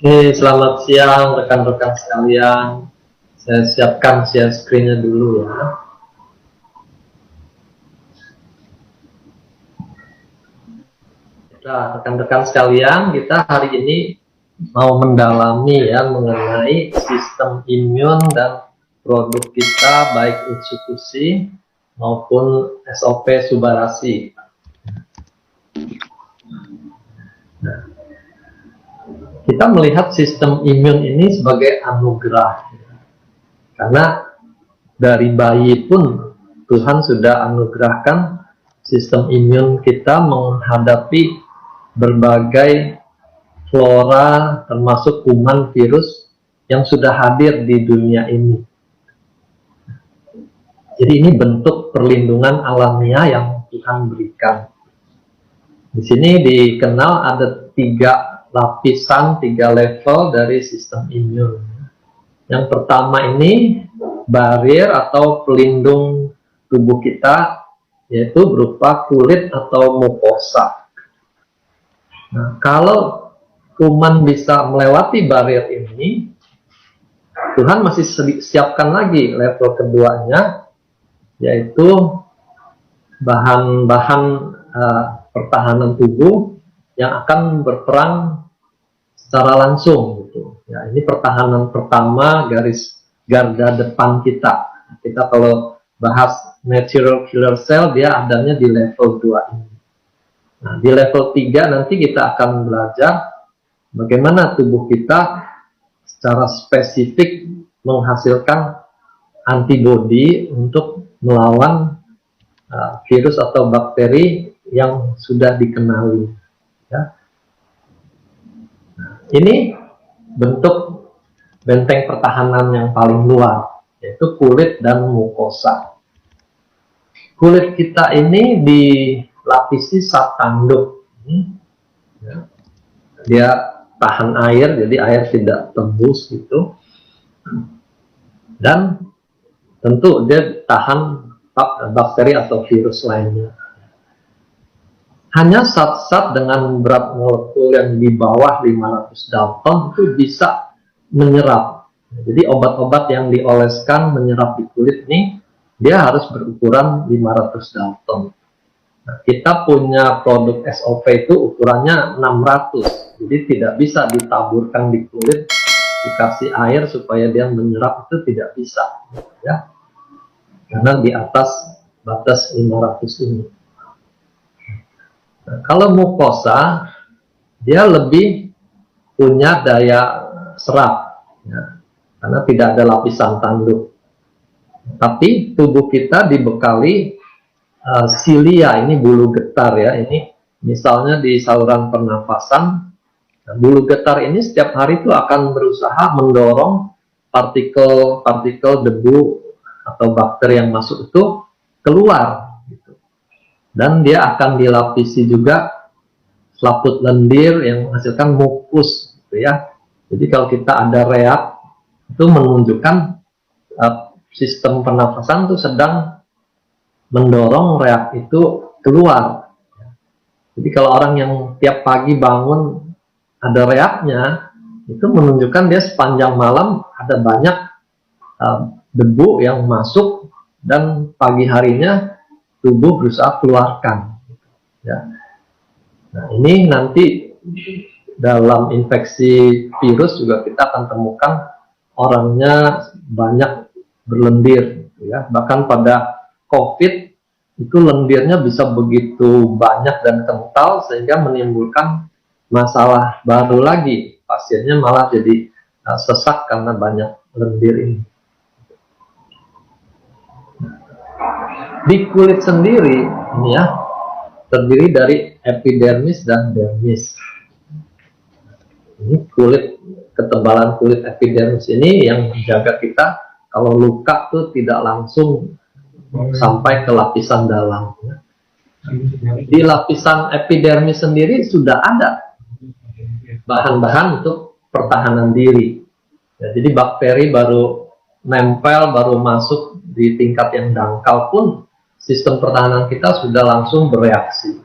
Selamat siang rekan-rekan sekalian. Saya siapkan share screen-nya dulu ya. Nah, rekan-rekan sekalian, kita hari ini mau mendalami ya mengenai sistem imun dan produk kita, baik institusi maupun SOP Subarasi. Nah, kita melihat sistem imun ini sebagai anugerah, karena dari bayi pun Tuhan sudah anugerahkan sistem imun kita menghadapi berbagai flora, termasuk kuman, virus yang sudah hadir di dunia ini. Jadi ini bentuk perlindungan alamiah yang Tuhan berikan. Di sini dikenal ada 3 lapisan, 3 level dari sistem imun. Yang pertama ini barrier atau pelindung tubuh kita, yaitu berupa kulit atau mukosa. Nah, kalau kuman bisa melewati barrier ini, Tuhan masih siapkan lagi level keduanya, yaitu bahan-bahan pertahanan tubuh yang akan berperang secara langsung gitu. Ya, ini pertahanan pertama, garis garda depan kita. Kita kalau bahas natural killer cell, dia adanya di level 2 ini. Nah, di level 3 nanti kita akan belajar bagaimana tubuh kita secara spesifik menghasilkan antibodi untuk melawan virus atau bakteri yang sudah dikenali. Ya. Nah, ini bentuk benteng pertahanan yang paling luar, yaitu kulit dan mukosa. Kulit kita ini dilapisi zat tanduk. Ya. Dia tahan air, jadi air tidak tembus gitu. Dan tentu dia tahan bakteri atau virus lainnya. Hanya zat-zat dengan berat molekul yang di bawah 500 Dalton itu bisa menyerap. Jadi obat-obat yang dioleskan menyerap di kulit ini, dia harus berukuran 500 Dalton. Nah, kita punya produk SOP itu ukurannya 600, jadi tidak bisa ditaburkan di kulit, dikasih air supaya dia menyerap, itu tidak bisa, ya, karena di atas batas 500 ini. Nah, kalau mukosa, dia lebih punya daya serap, ya, karena tidak ada lapisan tanduk. Tapi tubuh kita dibekali silia, ini bulu getar ya, ini misalnya di saluran pernafasan. Nah, bulu getar ini setiap hari itu akan berusaha mendorong partikel-partikel debu atau bakteri yang masuk itu keluar gitu. Dan dia akan dilapisi juga selaput lendir yang menghasilkan mukus gitu ya. Jadi kalau kita ada reak, itu menunjukkan sistem pernafasan itu sedang mendorong reak itu keluar. Jadi kalau orang yang tiap pagi bangun ada reaknya, itu menunjukkan dia sepanjang malam ada banyak debu yang masuk dan pagi harinya tubuh berusaha keluarkan. Ya. Nah, ini nanti dalam infeksi virus juga kita akan temukan orangnya banyak berlendir, ya. Bahkan pada COVID itu lendirnya bisa begitu banyak dan kental sehingga menimbulkan masalah baru lagi. Pasiennya malah jadi sesak karena banyak lendir ini. Di kulit sendiri ini ya terdiri dari epidermis dan dermis. Ini kulit, ketebalan kulit epidermis ini yang menjaga kita kalau luka tuh tidak langsung sampai ke lapisan dalam. Di lapisan epidermis sendiri sudah ada bahan-bahan untuk pertahanan diri. Ya, jadi bakteri baru nempel, baru masuk di tingkat yang dangkal pun sistem pertahanan kita sudah langsung bereaksi.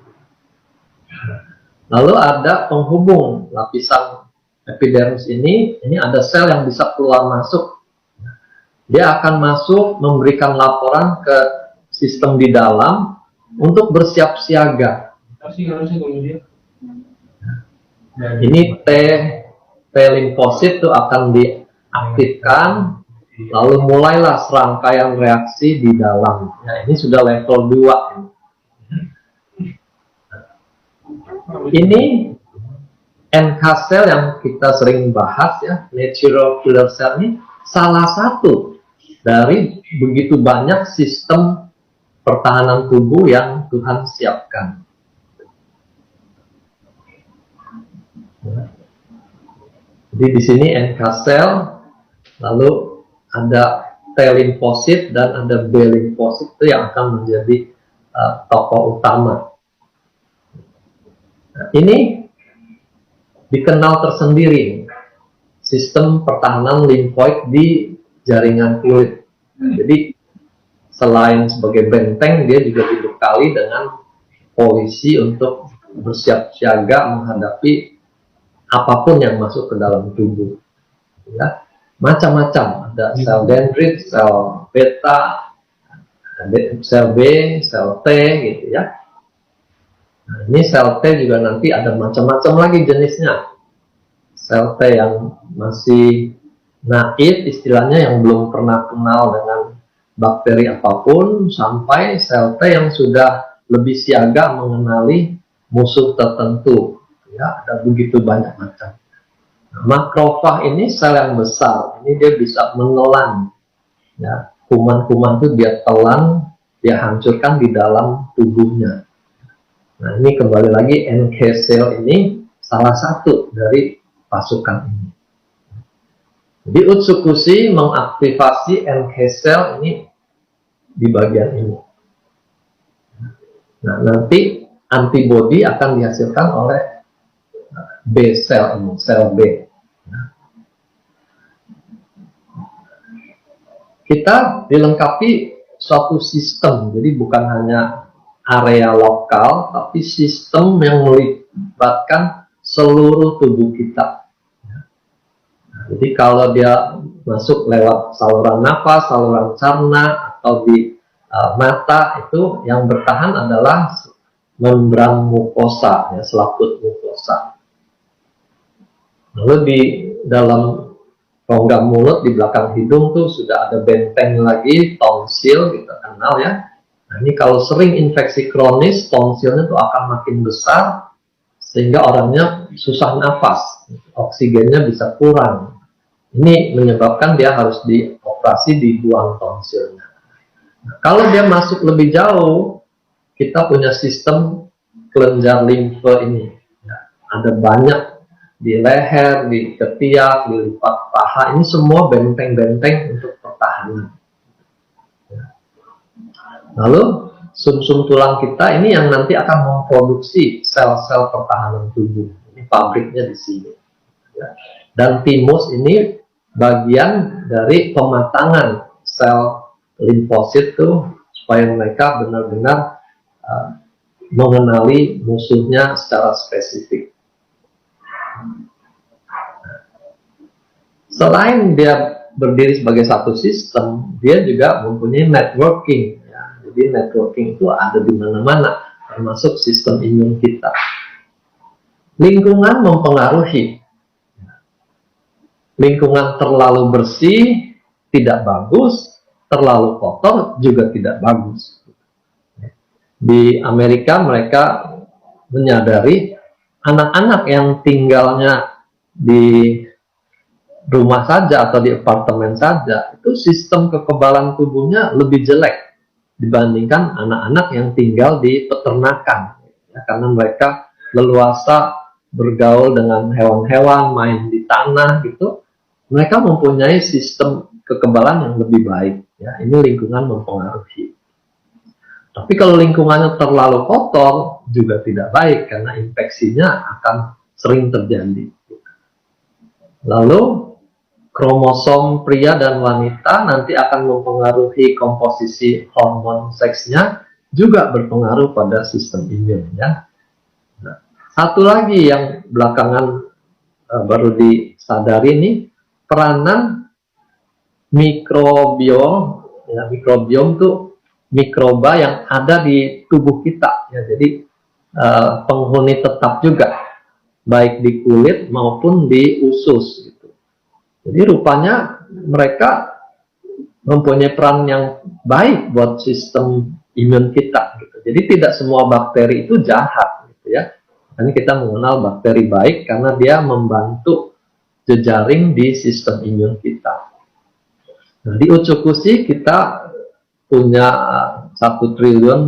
Lalu ada penghubung lapisan Epidermis ini ada sel yang bisa keluar masuk. Dia akan masuk memberikan laporan ke sistem di dalam untuk bersiap siaga. Ini T limfosit itu akan diaktifkan, lalu mulailah serangkaian reaksi di dalam. Ya, ini sudah level 2. Ini NK cell yang kita sering bahas ya, natural killer cell ini salah satu dari begitu banyak sistem pertahanan tubuh yang Tuhan siapkan. Jadi di sini NK cell, lalu ada T limfosit dan ada B limfosit itu yang akan menjadi tokoh utama. Nah, ini dikenal tersendiri sistem pertahanan limfoid di jaringan kulit. Jadi selain sebagai benteng, dia juga dibekali dengan polisi untuk bersiap siaga menghadapi apapun yang masuk ke dalam tubuh. Ya, macam-macam. Ada sel dendrit, sel beta, sel B, sel T, gitu ya. Nah, ini sel T juga nanti ada macam-macam lagi jenisnya. Sel T yang masih naif, istilahnya yang belum pernah kenal dengan bakteri apapun, sampai sel T yang sudah lebih siaga mengenali musuh tertentu. Ya, ada begitu banyak macam. Nah, makrofag ini sel yang besar. Ini dia bisa menelan. Ya, kuman-kuman itu dia telan, dia hancurkan di dalam tubuhnya. Nah, ini kembali lagi NK cell ini salah satu dari pasukan ini. Jadi Utsukushi mengaktifasi NK cell ini di bagian ini. Nah, nanti antibodi akan dihasilkan oleh B cell ini, sel B. Kita dilengkapi suatu sistem, jadi bukan hanya area lokal, tapi sistem yang melibatkan seluruh tubuh kita. Jadi kalau dia masuk lewat saluran nafas, saluran cerna, atau di mata, itu yang bertahan adalah membran mukosa, ya, selaput mukosa. Lalu di dalam rongga mulut, di belakang hidung tuh sudah ada benteng lagi, tonsil, kita kenal ya. Nah, ini kalau sering infeksi kronis, tonsilnya tuh akan makin besar, sehingga orangnya susah nafas, oksigennya bisa kurang. Ini menyebabkan dia harus dioperasi, dibuang tonsilnya. Nah, kalau dia masuk lebih jauh, kita punya sistem kelenjar limfe ini. Ya, ada banyak di leher, di ketiak, di lipat paha. Ini semua benteng-benteng untuk pertahanan. Ya. Lalu sumsum tulang kita ini yang nanti akan memproduksi sel-sel pertahanan tubuh. Ini pabriknya di sini. Ya. Dan timus ini bagian dari pematangan sel limfosit tuh supaya mereka benar-benar mengenali musuhnya secara spesifik. Selain dia berdiri sebagai satu sistem, dia juga mempunyai networking. Ya. Jadi networking itu ada di mana-mana, termasuk sistem imun kita. Lingkungan mempengaruhi. Lingkungan terlalu bersih tidak bagus, terlalu kotor juga tidak bagus. Di Amerika mereka menyadari anak-anak yang tinggalnya di rumah saja atau di apartemen saja, itu sistem kekebalan tubuhnya lebih jelek dibandingkan anak-anak yang tinggal di peternakan, ya, karena mereka leluasa bergaul dengan hewan-hewan, main di tanah gitu. Mereka mempunyai sistem kekebalan yang lebih baik. Ya, ini lingkungan mempengaruhi. Tapi kalau lingkungannya terlalu kotor juga tidak baik karena infeksinya akan sering terjadi. Lalu kromosom pria dan wanita nanti akan mempengaruhi komposisi hormon seksnya, juga berpengaruh pada sistem imun. Ya. Nah, satu lagi yang belakangan baru disadari nih peranan mikrobiom. Ya, mikrobiom tuh mikroba yang ada di tubuh kita. Ya, jadi penghuni tetap juga, baik di kulit maupun di usus. Gitu. Jadi rupanya mereka mempunyai peran yang baik buat sistem imun kita. Gitu. Jadi tidak semua bakteri itu jahat. Gitu ya. Ini kita mengenal bakteri baik karena dia membantu jejaring di sistem imun kita. Nah, di Ucukusi kita punya 1 triliun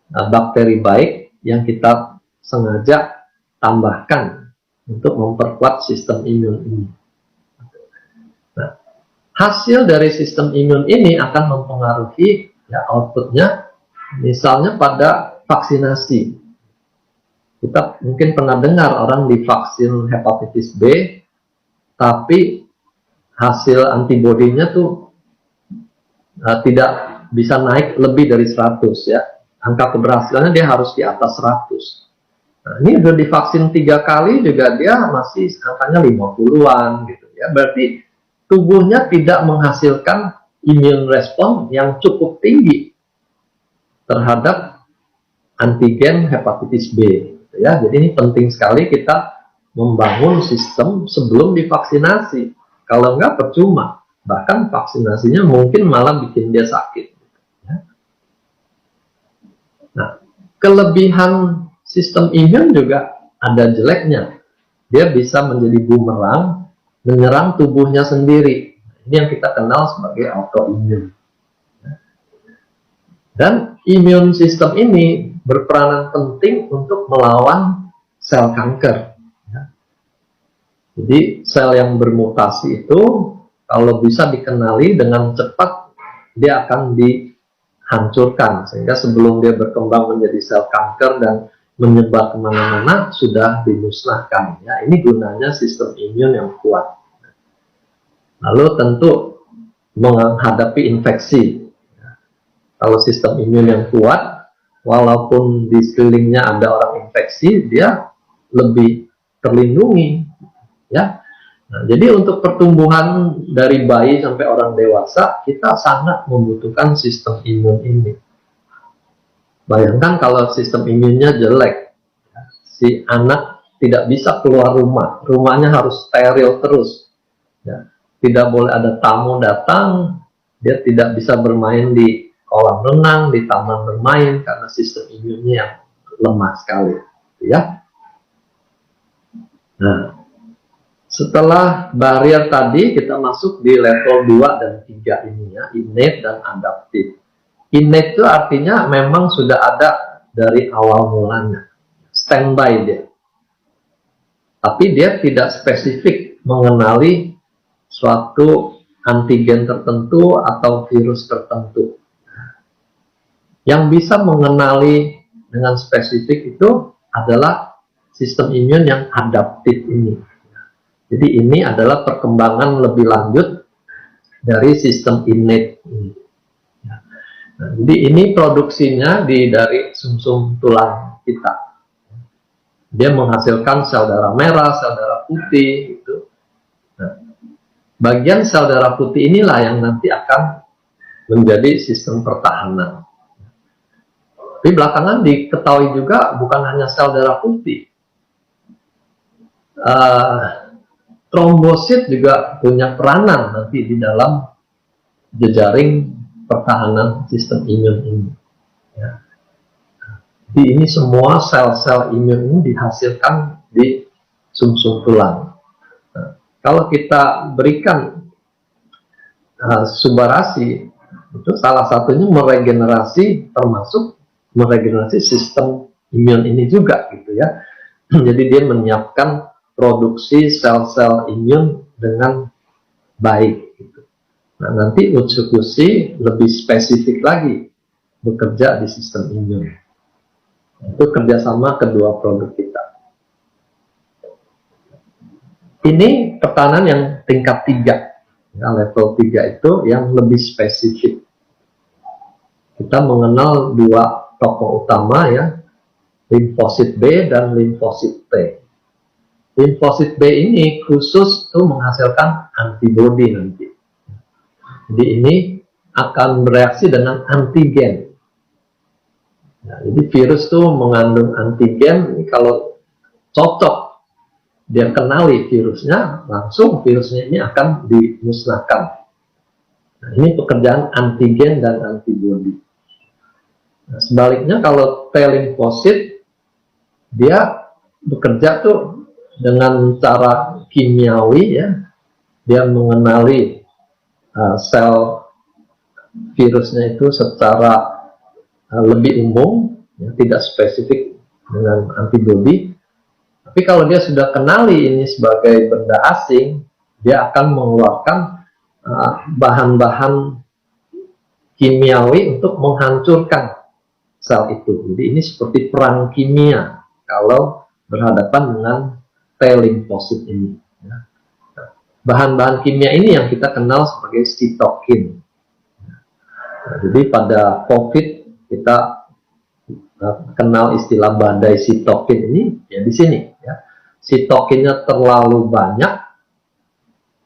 bakteri baik yang kita sengaja tambahkan untuk memperkuat sistem imun ini. Nah, hasil dari sistem imun ini akan mempengaruhi ya, outputnya, misalnya pada vaksinasi. Kita mungkin pernah dengar orang divaksin hepatitis B, tapi hasil antibodinya tuh tidak bisa naik lebih dari 100 ya. Angka keberhasilannya dia harus di atas 100. Nah, ini udah divaksin 3 kali juga dia masih angkanya 50-an gitu ya. Berarti tubuhnya tidak menghasilkan immune response yang cukup tinggi terhadap antigen hepatitis B gitu ya. Jadi ini penting sekali kita membangun sistem sebelum divaksinasi. Kalau enggak percuma, bahkan vaksinasinya mungkin malah bikin dia sakit. Nah, kelebihan sistem imun juga ada jeleknya. Dia bisa menjadi bumerang, menyerang tubuhnya sendiri. Ini yang kita kenal sebagai autoimun. Dan imun sistem ini berperanan penting untuk melawan sel kanker. Jadi sel yang bermutasi itu kalau bisa dikenali dengan cepat dia akan dihancurkan sehingga sebelum dia berkembang menjadi sel kanker dan menyebar kemana-mana sudah dimusnahkan. Ya, ini gunanya sistem imun yang kuat. Lalu tentu menghadapi infeksi. Kalau sistem imun yang kuat, walaupun di sekelilingnya ada orang infeksi, dia lebih terlindungi. Ya, nah, jadi untuk pertumbuhan dari bayi sampai orang dewasa kita sangat membutuhkan sistem imun ini. Bayangkan kalau sistem imunnya jelek, si anak tidak bisa keluar rumah, rumahnya harus steril terus. Ya, tidak boleh ada tamu datang, dia tidak bisa bermain di kolam renang, di taman bermain karena sistem imunnya yang lemah sekali. Ya, nah. Setelah barrier tadi, kita masuk di level 2 dan 3 ini ya, innate dan adaptif. Innate itu artinya memang sudah ada dari awal mulanya, standby dia. Tapi dia tidak spesifik mengenali suatu antigen tertentu atau virus tertentu. Yang bisa mengenali dengan spesifik itu adalah sistem imun yang adaptif ini. Jadi ini adalah perkembangan lebih lanjut dari sistem innate ini. Nah, jadi ini produksinya dari sumsum tulang kita. Dia menghasilkan sel darah merah, sel darah putih. Gitu. Nah, bagian sel darah putih inilah yang nanti akan menjadi sistem pertahanan. Tapi belakangan diketahui juga bukan hanya sel darah putih. Trombosit juga punya peranan nanti di dalam jejaring pertahanan sistem imun ini. Ya. Jadi ini semua sel-sel imun ini dihasilkan di sumsum tulang. Nah, kalau kita berikan subarasi, itu salah satunya meregenerasi, termasuk meregenerasi sistem imun ini juga, gitu ya. Jadi dia menyiapkan produksi sel-sel imun dengan baik. Gitu. Nah, nanti Ucukusi lebih spesifik lagi bekerja di sistem imun. Itu kerjasama kedua produk kita. Ini pertahanan yang tingkat 3. Ya, level 3 itu yang lebih spesifik. Kita mengenal 2 tokoh utama ya, limfosit B dan limfosit T. limfosit B ini khusus tuh menghasilkan antibodi nanti. Jadi ini akan bereaksi dengan antigen. Nah, jadi virus tuh mengandung antigen. Ini kalau cocok dia kenali virusnya, langsung virusnya ini akan dimusnahkan. Nah, ini pekerjaan antigen dan antibodi. Nah, sebaliknya kalau T limfosit, dia bekerja tuh dengan cara kimiawi, ya. Dia mengenali sel virusnya itu secara lebih umum, ya, tidak spesifik dengan antibodi. Tapi kalau dia sudah kenali ini sebagai benda asing, dia akan mengeluarkan bahan-bahan kimiawi untuk menghancurkan sel itu. Jadi ini seperti perang kimia kalau berhadapan dengan T limfosit ini. Bahan-bahan kimia ini yang kita kenal sebagai sitokin. Nah, jadi pada COVID kita kenal istilah badai sitokin ini ya di sini. Ya. Sitokinnya terlalu banyak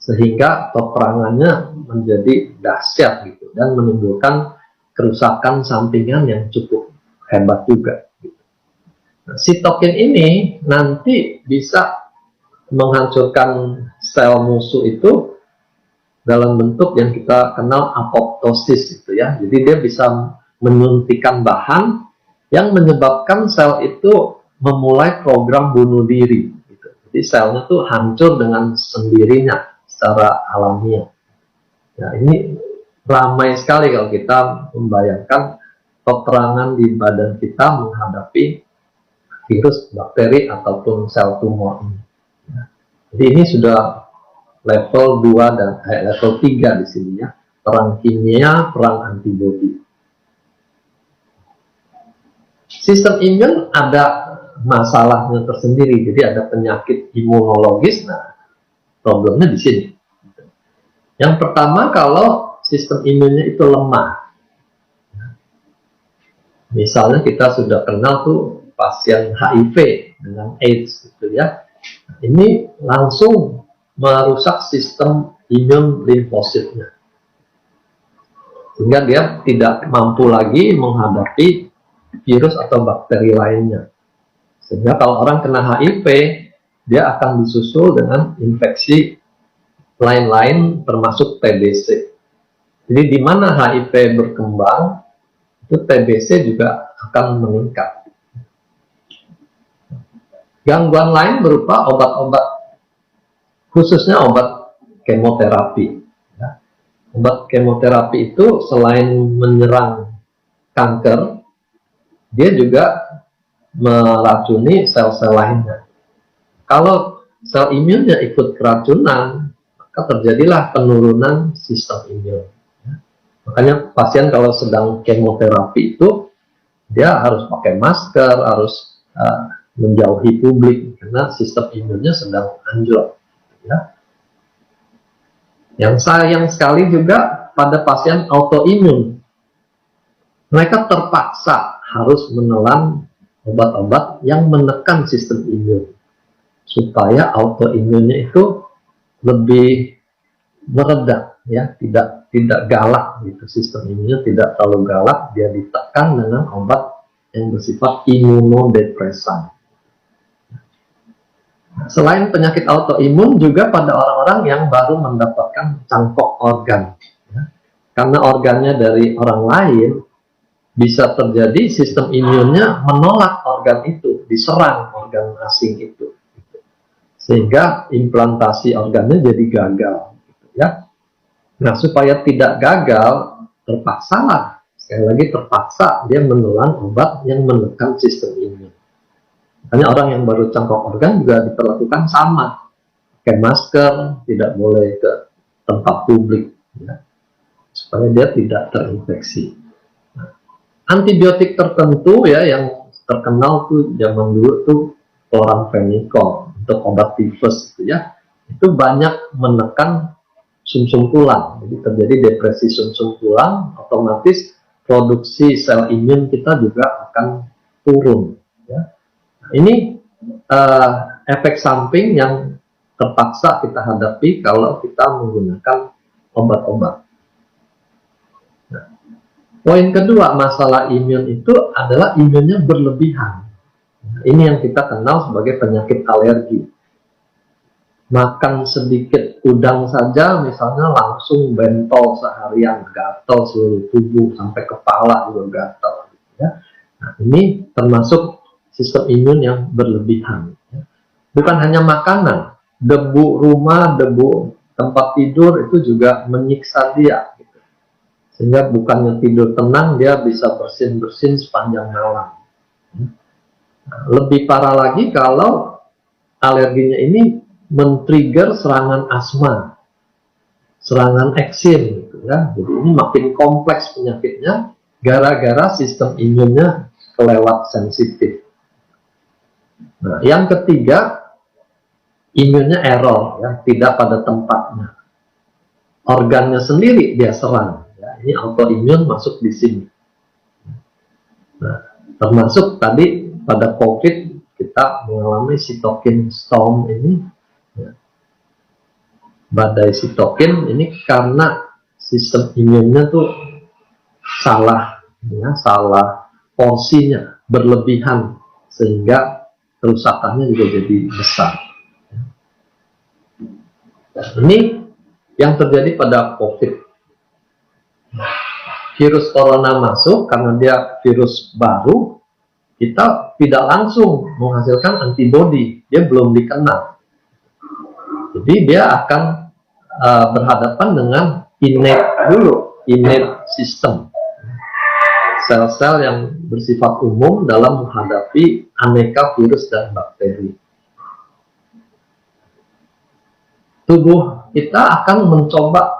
sehingga peperangannya menjadi dahsyat gitu dan menimbulkan kerusakan sampingan yang cukup hebat juga. Nah, sitokin ini nanti bisa menghancurkan sel musuh itu dalam bentuk yang kita kenal apoptosis itu ya. Jadi dia bisa menyuntikkan bahan yang menyebabkan sel itu memulai program bunuh diri gitu. Jadi selnya tuh hancur dengan sendirinya secara alamiah. Nah, ini ramai sekali kalau kita membayangkan peperangan di badan kita menghadapi virus, bakteri ataupun sel tumor ini. Jadi ini sudah level 2 dan level 3 di sini ya. Perang kimia, perang antibodi. Sistem imun ada masalahnya tersendiri. Jadi ada penyakit imunologis. Nah, problemnya di sini. Yang pertama, kalau sistem imunnya itu lemah. Misalnya kita sudah kenal tuh pasien HIV dengan AIDS gitu ya. Ini langsung merusak sistem imun limfositnya. Sehingga dia tidak mampu lagi menghadapi virus atau bakteri lainnya. Sehingga kalau orang kena HIV, dia akan disusul dengan infeksi lain-lain termasuk TBC. Jadi di mana HIV berkembang, itu TBC juga akan meningkat. Gangguan lain berupa obat-obat, khususnya obat kemoterapi. Ya. Obat kemoterapi itu selain menyerang kanker, dia juga meracuni sel-sel lainnya. Kalau sel imunnya ikut keracunan, maka terjadilah penurunan sistem imun. Ya. Makanya pasien kalau sedang kemoterapi itu, dia harus pakai masker, harus menjauhi publik karena sistem imunnya sedang anjlok. Ya. Yang sayang sekali juga pada pasien autoimun, mereka terpaksa harus menelan obat-obat yang menekan sistem imun supaya autoimunnya itu lebih meredah, ya, tidak galak gitu. Sistem imunnya tidak terlalu galak, dia ditekan dengan obat yang bersifat imunodepresan. Selain penyakit autoimun, juga pada orang-orang yang baru mendapatkan cangkok organ, ya. Karena organnya dari orang lain, bisa terjadi sistem imunnya menolak organ itu, diserang organ asing itu, sehingga implantasi organnya jadi gagal, ya. Nah, supaya tidak gagal, terpaksalah, sekali lagi terpaksa dia menelan obat yang menekan sistem imun. Makanya orang yang baru cangkok organ juga diperlakukan sama, pakai masker, tidak boleh ke tempat publik, ya, supaya dia tidak terinfeksi. Nah, antibiotik tertentu ya yang terkenal tuh zaman dulu tuh chloramphenicol untuk obat tifus gitu ya, itu banyak menekan sumsum tulang, jadi terjadi depresi sumsum tulang, otomatis produksi sel imun kita juga akan turun. Ya. Ini efek samping yang terpaksa kita hadapi kalau kita menggunakan obat-obat. Nah, poin kedua masalah imun itu adalah imunnya berlebihan. Nah, ini yang kita kenal sebagai penyakit alergi. Makan sedikit udang saja misalnya langsung bentol seharian, gatal seluruh tubuh sampai kepala juga gatal. Ya. Nah, ini termasuk sistem imun yang berlebihan. Ya. Bukan hanya makanan, debu rumah, debu tempat tidur itu juga menyiksa dia. Gitu. Sehingga bukannya tidur tenang, dia bisa bersin-bersin sepanjang malam. Nah, lebih parah lagi kalau alerginya ini men-trigger serangan asma, serangan eksim. Gitu ya. Jadi ini makin kompleks penyakitnya gara-gara sistem imunnya kelewat sensitif. Nah, yang ketiga, imunnya error, ya, tidak pada tempatnya. Organnya sendiri dia serang. Ya, ini autoimun masuk di sini. Nah, termasuk tadi pada COVID kita mengalami sitokin storm ini, ya. Badai sitokin ini karena sistem imunnya tuh salah, ya, salah porsinya, berlebihan sehingga kerusakannya juga jadi besar. Ini yang terjadi pada COVID. Virus corona masuk karena dia virus baru, kita tidak langsung menghasilkan antibodi, dia belum dikenal. Jadi dia akan berhadapan dengan innate dulu, innate system. Sel-sel yang bersifat umum dalam menghadapi aneka virus dan bakteri. Tubuh kita akan mencoba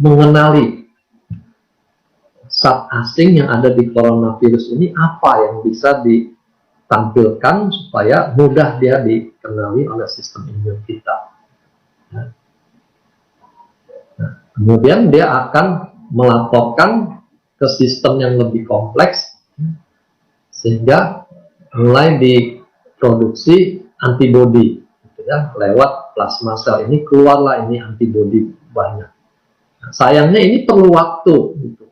mengenali zat asing yang ada di coronavirus ini apa yang bisa ditampilkan supaya mudah dia dikenali oleh sistem imun kita. Nah, kemudian dia akan melaporkan ke sistem yang lebih kompleks sehingga mulai diproduksi antibodi. Ya, lewat plasma sel ini keluarlah ini antibodi banyak. Nah, sayangnya ini perlu waktu. Gitu.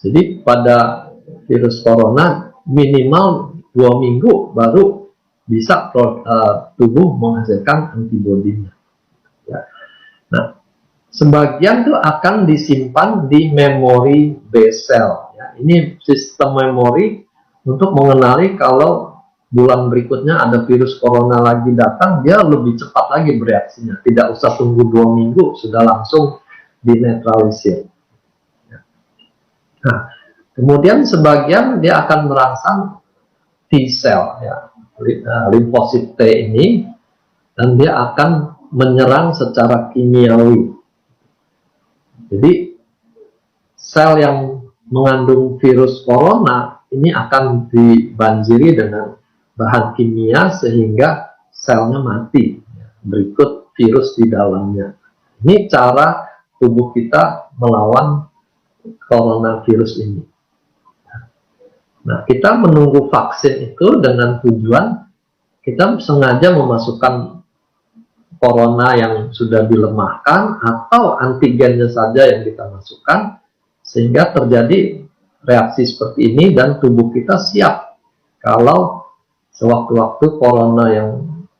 Jadi pada virus corona minimal 2 minggu baru bisa tubuh menghasilkan antibodinya. Ya. Nah, sebagian itu akan disimpan di memori B cell. Ya, ini sistem memori untuk mengenali kalau bulan berikutnya ada virus corona lagi datang, dia lebih cepat lagi bereaksinya. Tidak usah tunggu 2 minggu, sudah langsung dinetralisir. Nah, kemudian sebagian dia akan merangsang T-cell, ya, limfosit T ini, dan dia akan menyerang secara kimiawi. Jadi, sel yang mengandung virus corona ini akan dibanjiri dengan bahan kimia sehingga selnya mati, berikut virus di dalamnya. Ini cara tubuh kita melawan coronavirus ini. Nah, kita menunggu vaksin itu dengan tujuan kita sengaja memasukkan corona yang sudah dilemahkan atau antigennya saja yang kita masukkan sehingga terjadi reaksi seperti ini dan tubuh kita siap kalau sewaktu-waktu corona yang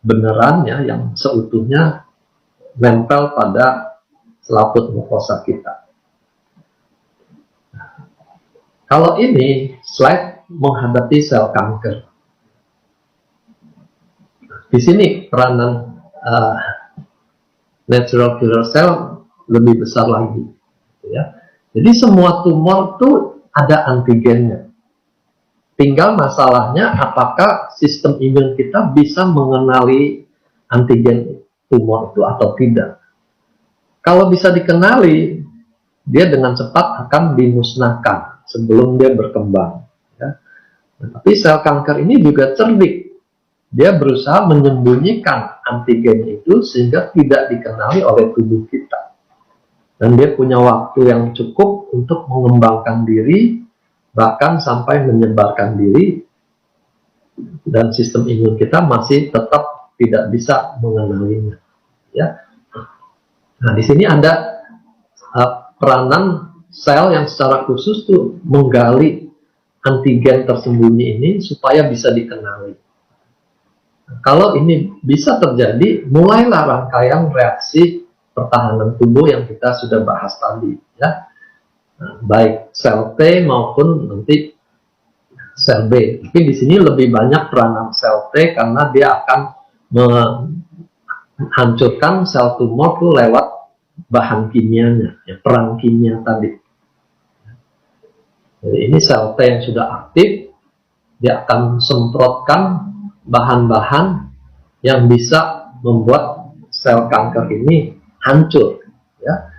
beneran, ya, yang seutuhnya nempel pada selaput mukosa kita. Kalau ini slide menghadapi sel kanker. Di sini peranan natural killer cell lebih besar lagi. Ya. Jadi semua tumor itu ada antigennya. Tinggal masalahnya apakah sistem imun kita bisa mengenali antigen tumor itu atau tidak. Kalau bisa dikenali, dia dengan cepat akan dimusnahkan sebelum dia berkembang. Ya. Tapi sel kanker ini juga cerdik. Dia berusaha menyembunyikan antigen itu sehingga tidak dikenali oleh tubuh kita. Dan dia punya waktu yang cukup untuk mengembangkan diri, bahkan sampai menyebarkan diri, dan sistem imun kita masih tetap tidak bisa mengenalinya. Ya. Nah, di sini ada peranan sel yang secara khusus tuh menggali antigen tersembunyi ini supaya bisa dikenali. Kalau ini bisa terjadi, mulailah rangkaian reaksi pertahanan tubuh yang kita sudah bahas tadi, ya. Nah, baik sel T maupun nanti sel B. Tapi di sini lebih banyak peranan sel T karena dia akan menghancurkan sel tumor tuh lewat bahan kimianya, ya, perang kimia tadi. Jadi ini sel T yang sudah aktif, dia akan semprotkan bahan-bahan yang bisa membuat sel kanker ini hancur. Ya.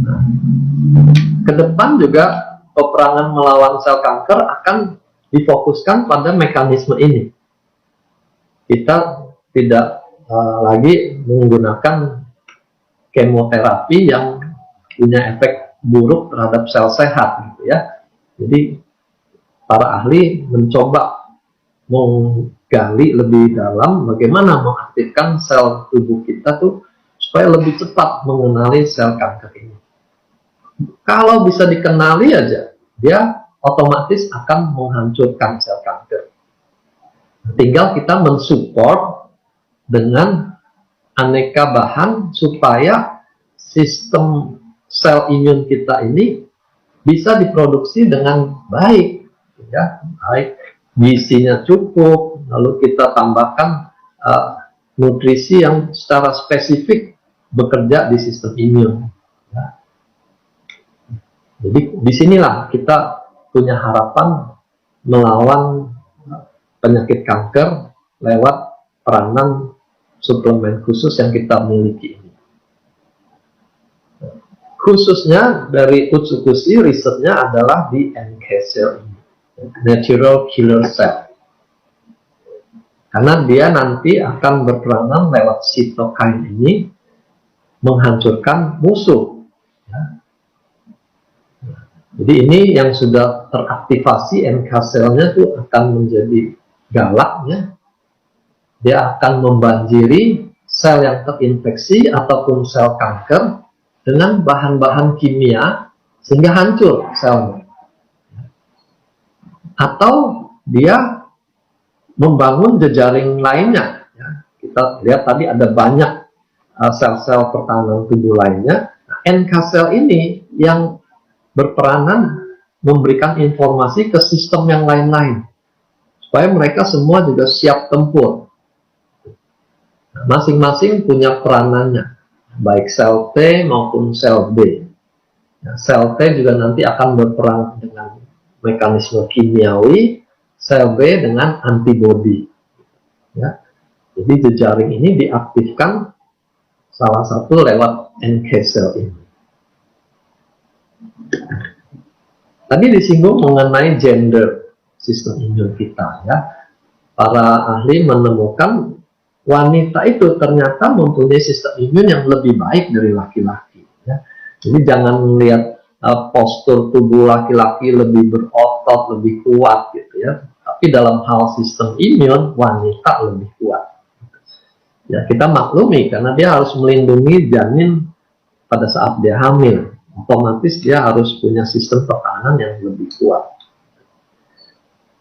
Nah, ke depan juga peperangan melawan sel kanker akan difokuskan pada mekanisme ini. Kita tidak lagi menggunakan kemoterapi yang punya efek buruk terhadap sel sehat, gitu ya. Jadi para ahli mencoba menggali lebih dalam bagaimana mengaktifkan sel tubuh kita tuh supaya lebih cepat mengenali sel kanker ini. Kalau bisa dikenali aja, dia otomatis akan menghancurkan sel kanker. Tinggal kita mensupport dengan aneka bahan supaya sistem sel imun kita ini bisa diproduksi dengan baik, ya, baik. Gizinya cukup, lalu kita tambahkan nutrisi yang secara spesifik bekerja di sistem imun. Ya. Jadi disinilah kita punya harapan melawan penyakit kanker lewat peranan suplemen khusus yang kita miliki ini. Khususnya dari Utsukushi, risetnya adalah di NK cell ini, natural killer cell. Karena dia nanti akan berperanan lewat sitokin ini menghancurkan musuh. Ya. Jadi ini yang sudah teraktivasi NK cell-nya itu akan menjadi galak, ya. Dia akan membanjiri sel yang terinfeksi ataupun sel kanker dengan bahan-bahan kimia sehingga hancur selnya. Atau dia membangun jejaring lainnya. Ya. Kita lihat tadi ada banyak sel-sel pertahanan tubuh lainnya. Nah, NK sel ini yang berperanan memberikan informasi ke sistem yang lain-lain supaya mereka semua juga siap tempur. Masing-masing punya peranannya, baik sel T maupun sel B. Nah, sel T juga nanti akan berperan dengan mekanisme kimiawi, sel B dengan antibodi. Ya. Jadi jejaring ini diaktifkan salah satu lewat NK cell ini. Tadi disinggung mengenai gender sistem imun kita, ya. Para ahli menemukan wanita itu ternyata mempunyai sistem imun yang lebih baik dari laki-laki. Ya. Jadi jangan melihat postur tubuh laki-laki lebih berotot, lebih kuat, gitu ya. Tapi dalam hal sistem imun, wanita lebih kuat. Ya, kita maklumi karena dia harus melindungi janin pada saat dia hamil. Otomatis dia harus punya sistem pertahanan yang lebih kuat.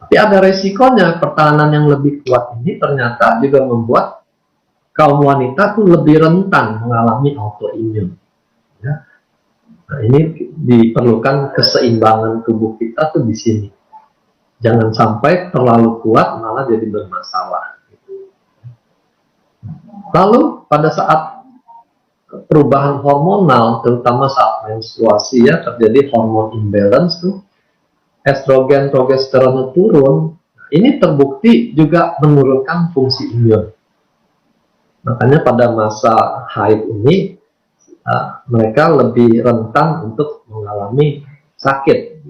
Tapi ada resikonya, pertahanan yang lebih kuat ini ternyata juga membuat kaum wanita tuh lebih rentan mengalami autoimun. Ya. Nah, ini diperlukan keseimbangan tubuh kita tuh di sini. Jangan sampai terlalu kuat malah jadi bermasalah. Lalu pada saat perubahan hormonal, terutama saat menstruasi, ya, terjadi hormon imbalance tuh, estrogen, progesteron turun. Ini terbukti juga menurunkan fungsi imun. Makanya pada masa haid ini mereka lebih rentan untuk mengalami sakit.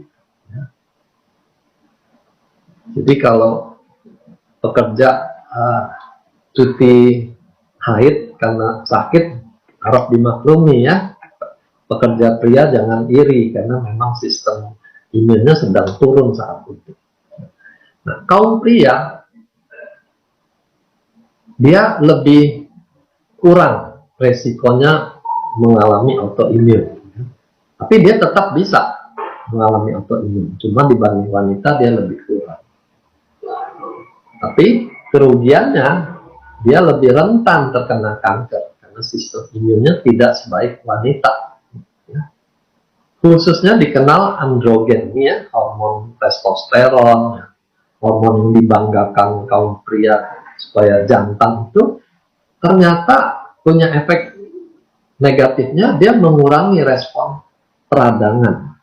Jadi kalau pekerja cuti haid karena sakit, harap dimaklumi, ya. Pekerja pria jangan iri karena memang sistem imunnya sedang turun saat itu. Nah, kaum pria dia lebih kurang resikonya mengalami autoimun. Tapi dia tetap bisa mengalami autoimun, cuma dibanding wanita dia lebih kurang. Tapi kerugiannya, dia lebih rentan terkena kanker karena sistem imunnya tidak sebaik wanita. Khususnya dikenal androgen, ya, hormon testosteron, hormon yang dibanggakan kaum pria supaya jantan itu ternyata punya efek negatifnya, dia mengurangi respon peradangan.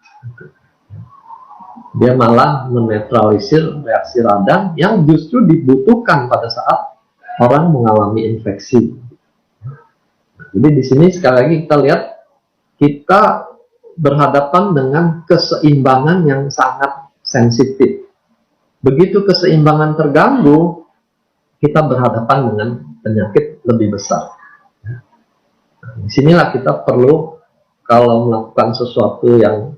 Dia malah menetralisir reaksi radang yang justru dibutuhkan pada saat orang mengalami infeksi. Jadi di sini sekali lagi kita lihat, kita berhadapan dengan keseimbangan yang sangat sensitif. Begitu keseimbangan terganggu, kita berhadapan dengan penyakit lebih besar. Disinilah kita perlu, kalau melakukan sesuatu yang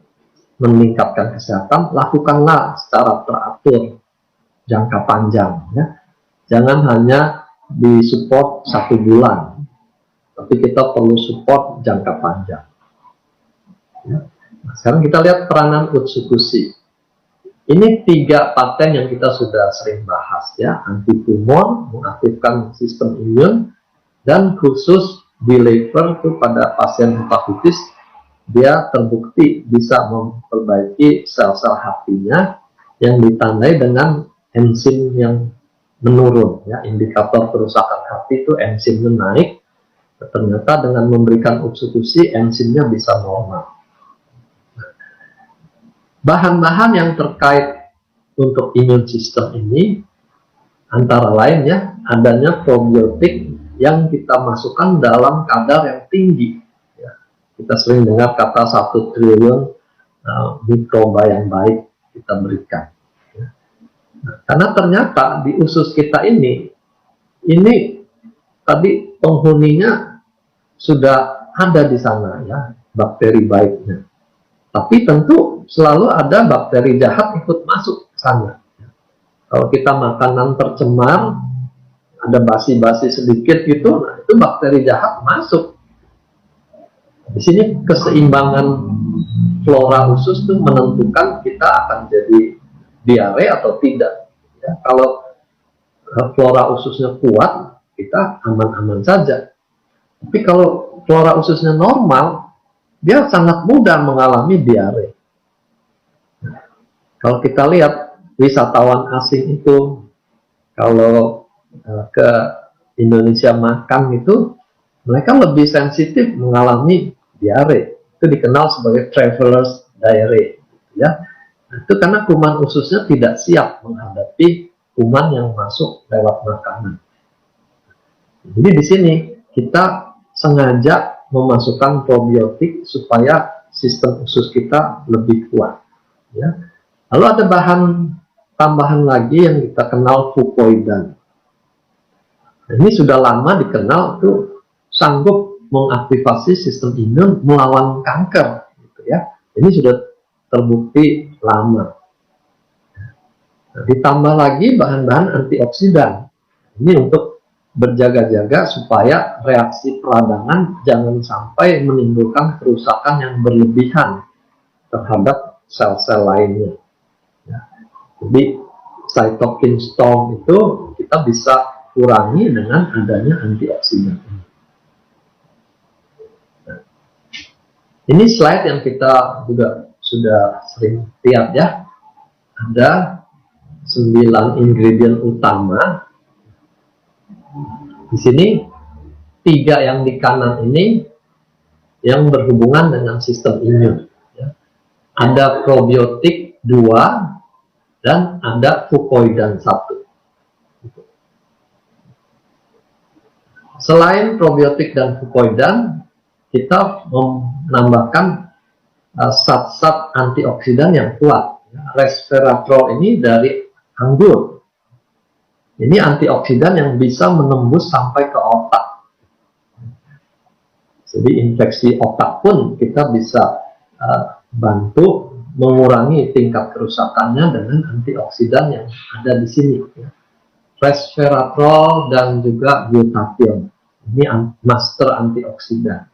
meningkatkan kesehatan, lakukanlah secara teratur, jangka panjang. Ya. Jangan hanya disupport 1 bulan, tapi kita perlu support jangka panjang. Ya. Nah, sekarang kita lihat peranan Utsukushi. Ini 3 paten yang kita sudah sering bahas, ya, anti tumor, mengaktifkan sistem imun, dan khusus di liver itu pada pasien hepatitis, dia terbukti bisa memperbaiki sel-sel hatinya yang ditandai dengan enzim yang menurun, ya, indikator kerusakan hati itu enzimnya naik. Ternyata dengan memberikan Utsukushi, enzimnya bisa normal. Bahan-bahan yang terkait untuk imun sistem ini antara lain, ya, adanya probiotik yang kita masukkan dalam kadar yang tinggi. Ya. Kita sering dengar kata 1 triliun mikroba yang baik kita berikan. Ya. Nah, karena ternyata di usus kita ini tadi penghuninya sudah ada di sana, ya, bakteri baiknya. Tapi tentu selalu ada bakteri jahat ikut masuk ke sana. Kalau kita makanan tercemar, ada basi-basi sedikit gitu, nah itu bakteri jahat masuk. Di sini keseimbangan flora usus itu menentukan kita akan jadi diare atau tidak. Ya, kalau flora ususnya kuat, kita aman-aman saja. Tapi kalau flora ususnya normal, dia sangat mudah mengalami diare. Kalau kita lihat wisatawan asing itu, kalau ke Indonesia makan itu, mereka lebih sensitif mengalami diare. Itu dikenal sebagai traveler's diarrhea, ya. Itu karena kuman ususnya tidak siap menghadapi kuman yang masuk lewat makanan. Jadi di sini kita sengaja memasukkan probiotik supaya sistem usus kita lebih kuat. Ya. Lalu ada bahan tambahan lagi yang kita kenal fucoidan. Ini sudah lama dikenal, tuh sanggup mengaktifasi sistem imun melawan kanker. Gitu ya. Ini sudah terbukti lama. Nah, ditambah lagi bahan-bahan antioksidan. Ini untuk berjaga-jaga supaya reaksi peradangan jangan sampai menimbulkan kerusakan yang berlebihan terhadap sel-sel lainnya. Ya. Jadi cytokine storm itu kita bisa kurangi dengan adanya antioksidan. Nah, ini slide yang kita juga sudah sering lihat, ya. Ada 9 ingredient utama. Di sini 3 yang di kanan ini yang berhubungan dengan sistem imun. Ya. Ada probiotik 2 dan ada fucoidan 1. Selain probiotik dan fucoidan, kita menambahkan zat-zat antioksidan yang kuat. Resveratrol ini dari anggur. Ini antioksidan yang bisa menembus sampai ke otak. Jadi infeksi otak pun kita bisa bantu mengurangi tingkat kerusakannya dengan antioksidan yang ada di sini. resveratrol dan juga glutathione. Ini master antioksidan.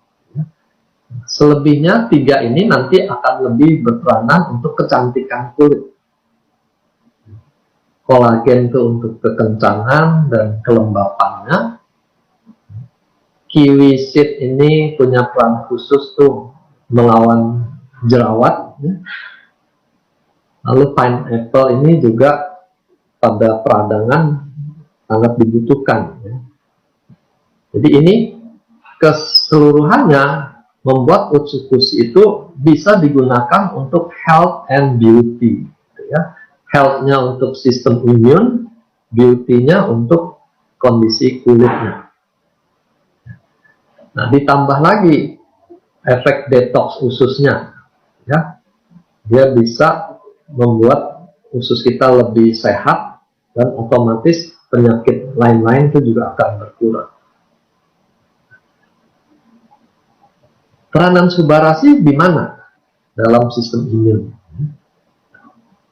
Selebihnya tiga ini nanti akan lebih berperanan untuk kecantikan kulit. Kolagen itu untuk kekencangan dan kelembapannya. Kiwi seed ini punya peran khusus tuh melawan jerawat. Lalu pineapple ini juga pada peradangan sangat dibutuhkan. Jadi ini keseluruhannya membuat Utsukushi itu bisa digunakan untuk health and beauty, health-nya untuk sistem imun, beauty-nya untuk kondisi kulitnya. Nah, ditambah lagi efek detox ususnya, dia bisa membuat usus kita lebih sehat dan otomatis penyakit lain-lain itu juga akan berkurang. Peranan Subarashi di mana dalam sistem imun?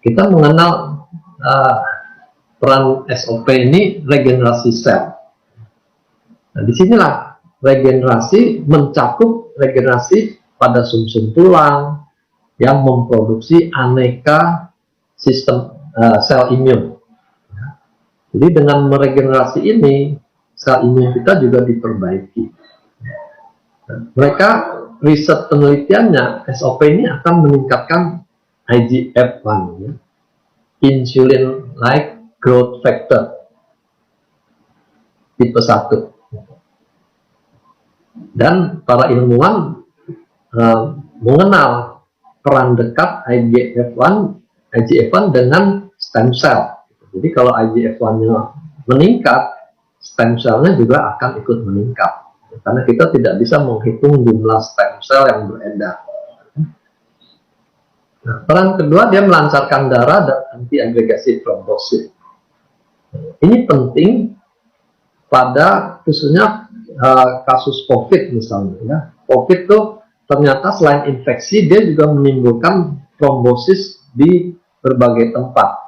Kita mengenal peran SOP ini regenerasi sel. Nah, disinilah regenerasi mencakup regenerasi pada sumsum tulang yang memproduksi aneka sistem sel imun. Jadi dengan meregenerasi ini, sel imun kita juga diperbaiki. Mereka riset penelitiannya, SOP ini akan meningkatkan IGF-1, insulin-like growth factor tipe 1. Dan para ilmuwan mengenal peran dekat IGF-1 dengan stem cell. Jadi kalau IGF-1-nya meningkat, stem cell-nya juga akan ikut meningkat. Karena kita tidak bisa menghitung jumlah stem cell yang beredar. Nah, peran kedua, dia melancarkan darah dan anti-agregasi trombosit. Ini penting pada khususnya kasus COVID misalnya. COVID itu ternyata selain infeksi, dia juga menimbulkan trombosis di berbagai tempat.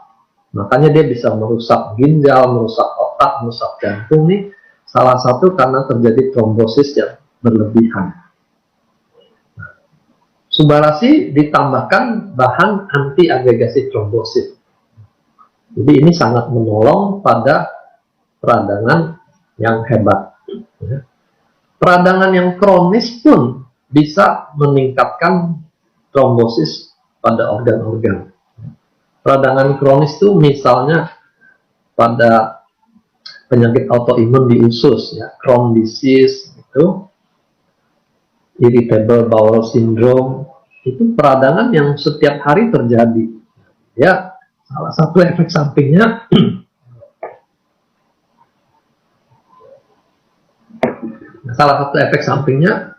Makanya dia bisa merusak ginjal, merusak otak, merusak jantung nih. Salah satu karena terjadi trombosis yang berlebihan. Subarashi ditambahkan bahan anti-agregasi trombosit. Jadi ini sangat menolong pada peradangan yang hebat. Peradangan yang kronis pun bisa meningkatkan trombosis pada organ-organ. Peradangan kronis itu misalnya pada penyakit autoimun di usus, Crohn disease, itu irritable bowel syndrome, itu peradangan yang setiap hari terjadi. Ya, salah satu efek sampingnya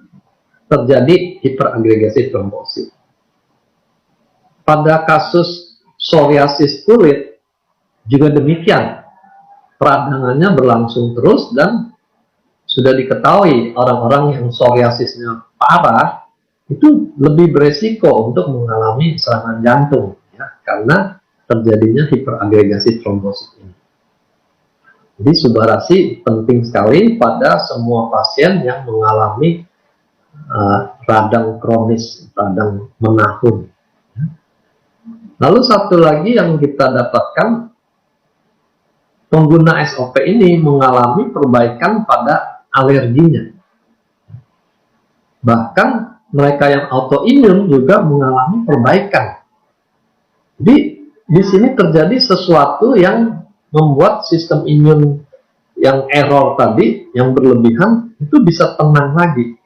terjadi hiperagregasi trombosit. Pada kasus psoriasis kulit juga demikian. Peradangannya berlangsung terus dan sudah diketahui orang-orang yang psoriasisnya parah itu lebih beresiko untuk mengalami serangan jantung, karena terjadinya hiperagregasi trombosit ini. Jadi Subarashi penting sekali pada semua pasien yang mengalami radang kronis, radang menahun. Lalu satu lagi yang kita dapatkan, pengguna SOP ini mengalami perbaikan pada alerginya. Bahkan mereka yang autoimun juga mengalami perbaikan. Jadi di sini terjadi sesuatu yang membuat sistem imun yang error tadi, yang berlebihan, itu bisa tenang lagi.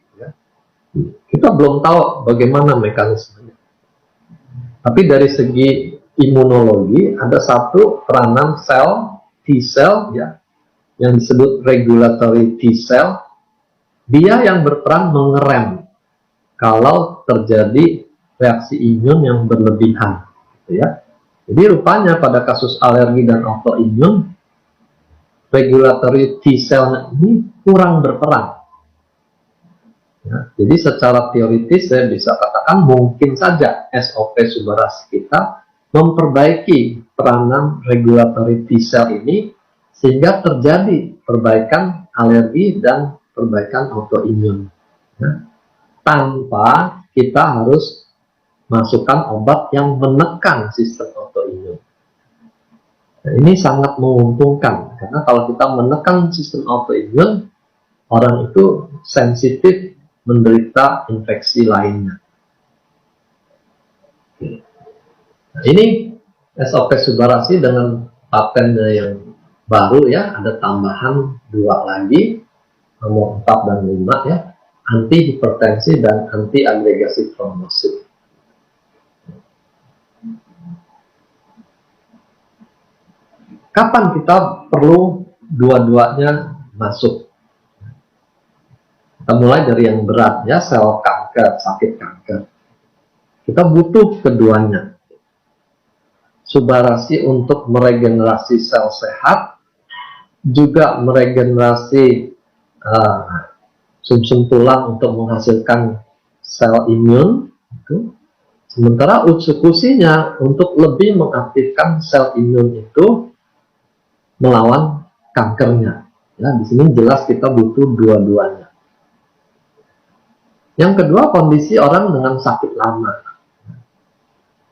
Kita belum tahu bagaimana mekanismenya. Tapi dari segi imunologi ada satu peranan sel T-cell, yang disebut regulatory T-cell, dia yang berperan mengerem kalau terjadi reaksi imun yang berlebihan, Jadi rupanya pada kasus alergi dan autoimun, regulatory T-cell ini kurang berperan. Jadi secara teoritis saya bisa katakan mungkin saja SOP Subarashi kita memperbaiki peranan regulatory T-cell ini sehingga terjadi perbaikan alergi dan perbaikan autoimun, ya, tanpa kita harus masukkan obat yang menekan sistem autoimun. Nah, ini sangat menguntungkan karena kalau kita menekan sistem autoimun, orang itu sensitif menderita infeksi lainnya. Nah, ini SOP Subbarasi dengan patennya yang baru, ya, ada tambahan 2 lagi, nomor 4 dan 5, ya, anti hipertensi dan anti agregasi trombosit. Kapan kita perlu dua-duanya masuk? Kita mulai dari yang berat, ya, sel kanker, sakit kanker. Kita butuh keduanya. Subbarasi untuk meregenerasi sel sehat, juga meregenerasi sumsum tulang untuk menghasilkan sel imun. Sementara utsukusinya untuk lebih mengaktifkan sel imun itu melawan kankernya. Ya, di sini jelas kita butuh dua-duanya. Yang kedua, kondisi orang dengan sakit lama,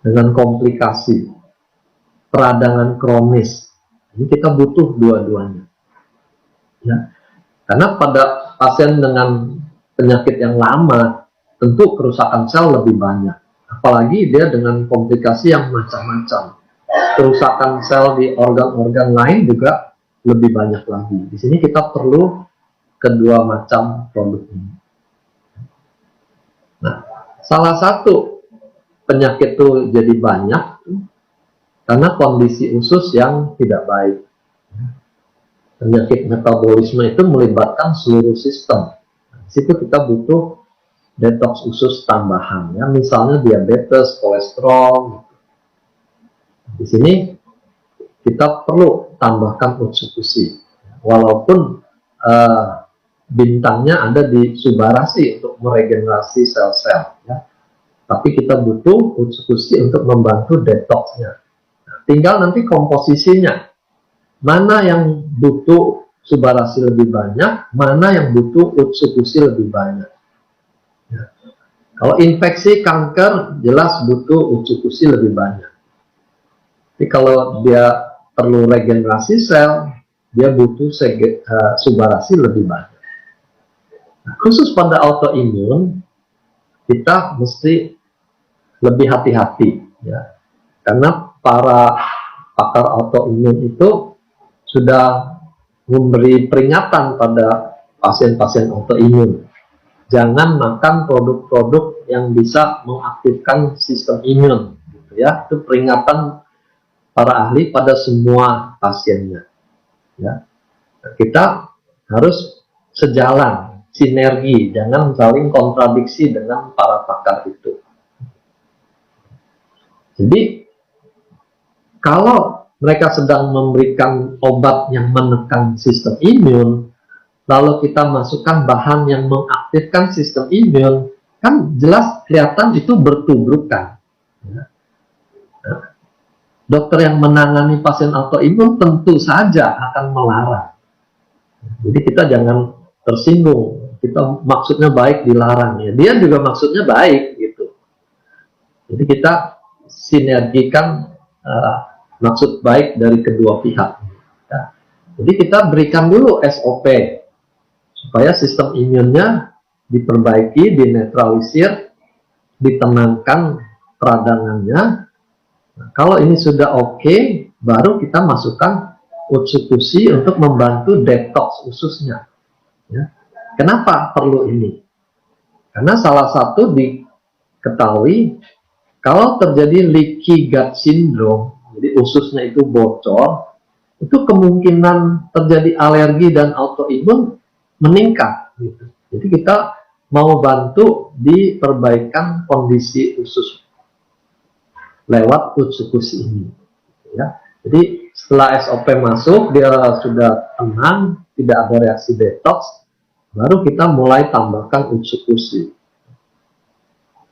dengan komplikasi, peradangan kronis. Ini kita butuh dua-duanya. Ya. Karena pada pasien dengan penyakit yang lama, tentu kerusakan sel lebih banyak. Apalagi dia dengan komplikasi yang macam-macam. Kerusakan sel di organ-organ lain juga lebih banyak lagi. Di sini kita perlu kedua macam produk ini. Nah, salah satu penyakit itu jadi banyak karena kondisi usus yang tidak baik. Penyakit metabolisme itu melibatkan seluruh sistem. Di situ kita butuh detox usus tambahan, ya, misalnya diabetes, kolesterol. Di sini kita perlu tambahkan utsukusi, walaupun bintangnya ada di Subbarasi untuk meregenerasi sel-sel, ya. Tapi kita butuh utsukusi untuk membantu detoxnya. Tinggal nanti komposisinya, mana yang butuh Subbarasi lebih banyak, mana yang butuh utsukusi lebih banyak. Ya. Kalau infeksi kanker, jelas butuh utsukusi lebih banyak. Tapi kalau dia perlu regenerasi sel, dia butuh Subbarasi lebih banyak. Nah, khusus pada autoimun, kita mesti lebih hati-hati, ya, karena para pakar autoimun itu sudah memberi peringatan pada pasien-pasien autoimun. Jangan makan produk-produk yang bisa mengaktifkan sistem imun, gitu, ya. Itu peringatan para ahli pada semua pasiennya, ya. Kita harus sejalan, sinergi, jangan saling kontradiksi dengan para pakar itu. Jadi kalau mereka sedang memberikan obat yang menekan sistem imun, lalu kita masukkan bahan yang mengaktifkan sistem imun, kan jelas kelihatan itu bertubrukan, ya. Nah, dokter yang menangani pasien autoimun tentu saja akan melarang. Jadi kita jangan tersinggung, kita maksudnya baik dilarang, ya. Dia juga maksudnya baik, gitu. Jadi kita sinergikan maksud baik dari kedua pihak, ya. Jadi kita berikan dulu SOP supaya sistem imunnya diperbaiki, dinetralisir, ditenangkan peradangannya. Nah, kalau ini sudah oke, baru kita masukkan utsukusi untuk membantu detox ususnya, ya. Kenapa perlu ini? Karena salah satu diketahui kalau terjadi leaky gut syndrome, jadi ususnya itu bocor, itu kemungkinan terjadi alergi dan autoimun meningkat, gitu. Jadi kita mau bantu di perbaikan kondisi usus lewat utsukusi ini, ya. Jadi setelah SOP masuk, dia sudah tenang, tidak ada reaksi detox, baru kita mulai tambahkan utsukusi.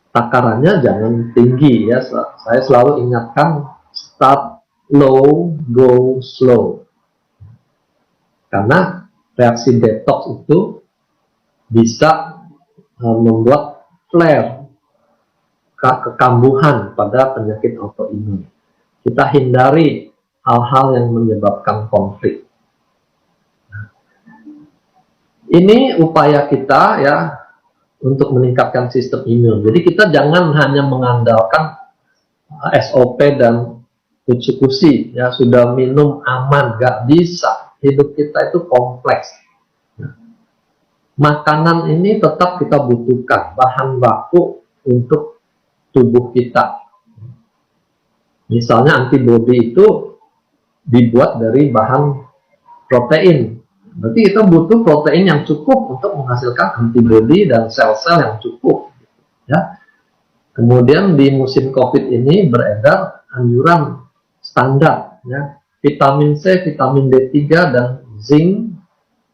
Takarannya jangan tinggi, ya. Saya selalu ingatkan, start low, go slow. Karena reaksi detox itu bisa membuat flare, kekambuhan pada penyakit autoimun. Kita hindari hal-hal yang menyebabkan konflik. Ini upaya kita ya untuk meningkatkan sistem imun. Jadi kita jangan hanya mengandalkan SOP dan eksekusi, ya sudah minum aman, nggak bisa. Hidup kita itu kompleks. Makanan ini tetap kita butuhkan, bahan baku untuk tubuh kita. Misalnya antibodi itu dibuat dari bahan protein. Berarti kita butuh protein yang cukup untuk menghasilkan antibodi dan sel-sel yang cukup. Ya. Kemudian di musim COVID ini beredar anjuran standar, ya, vitamin C, vitamin D3 dan zinc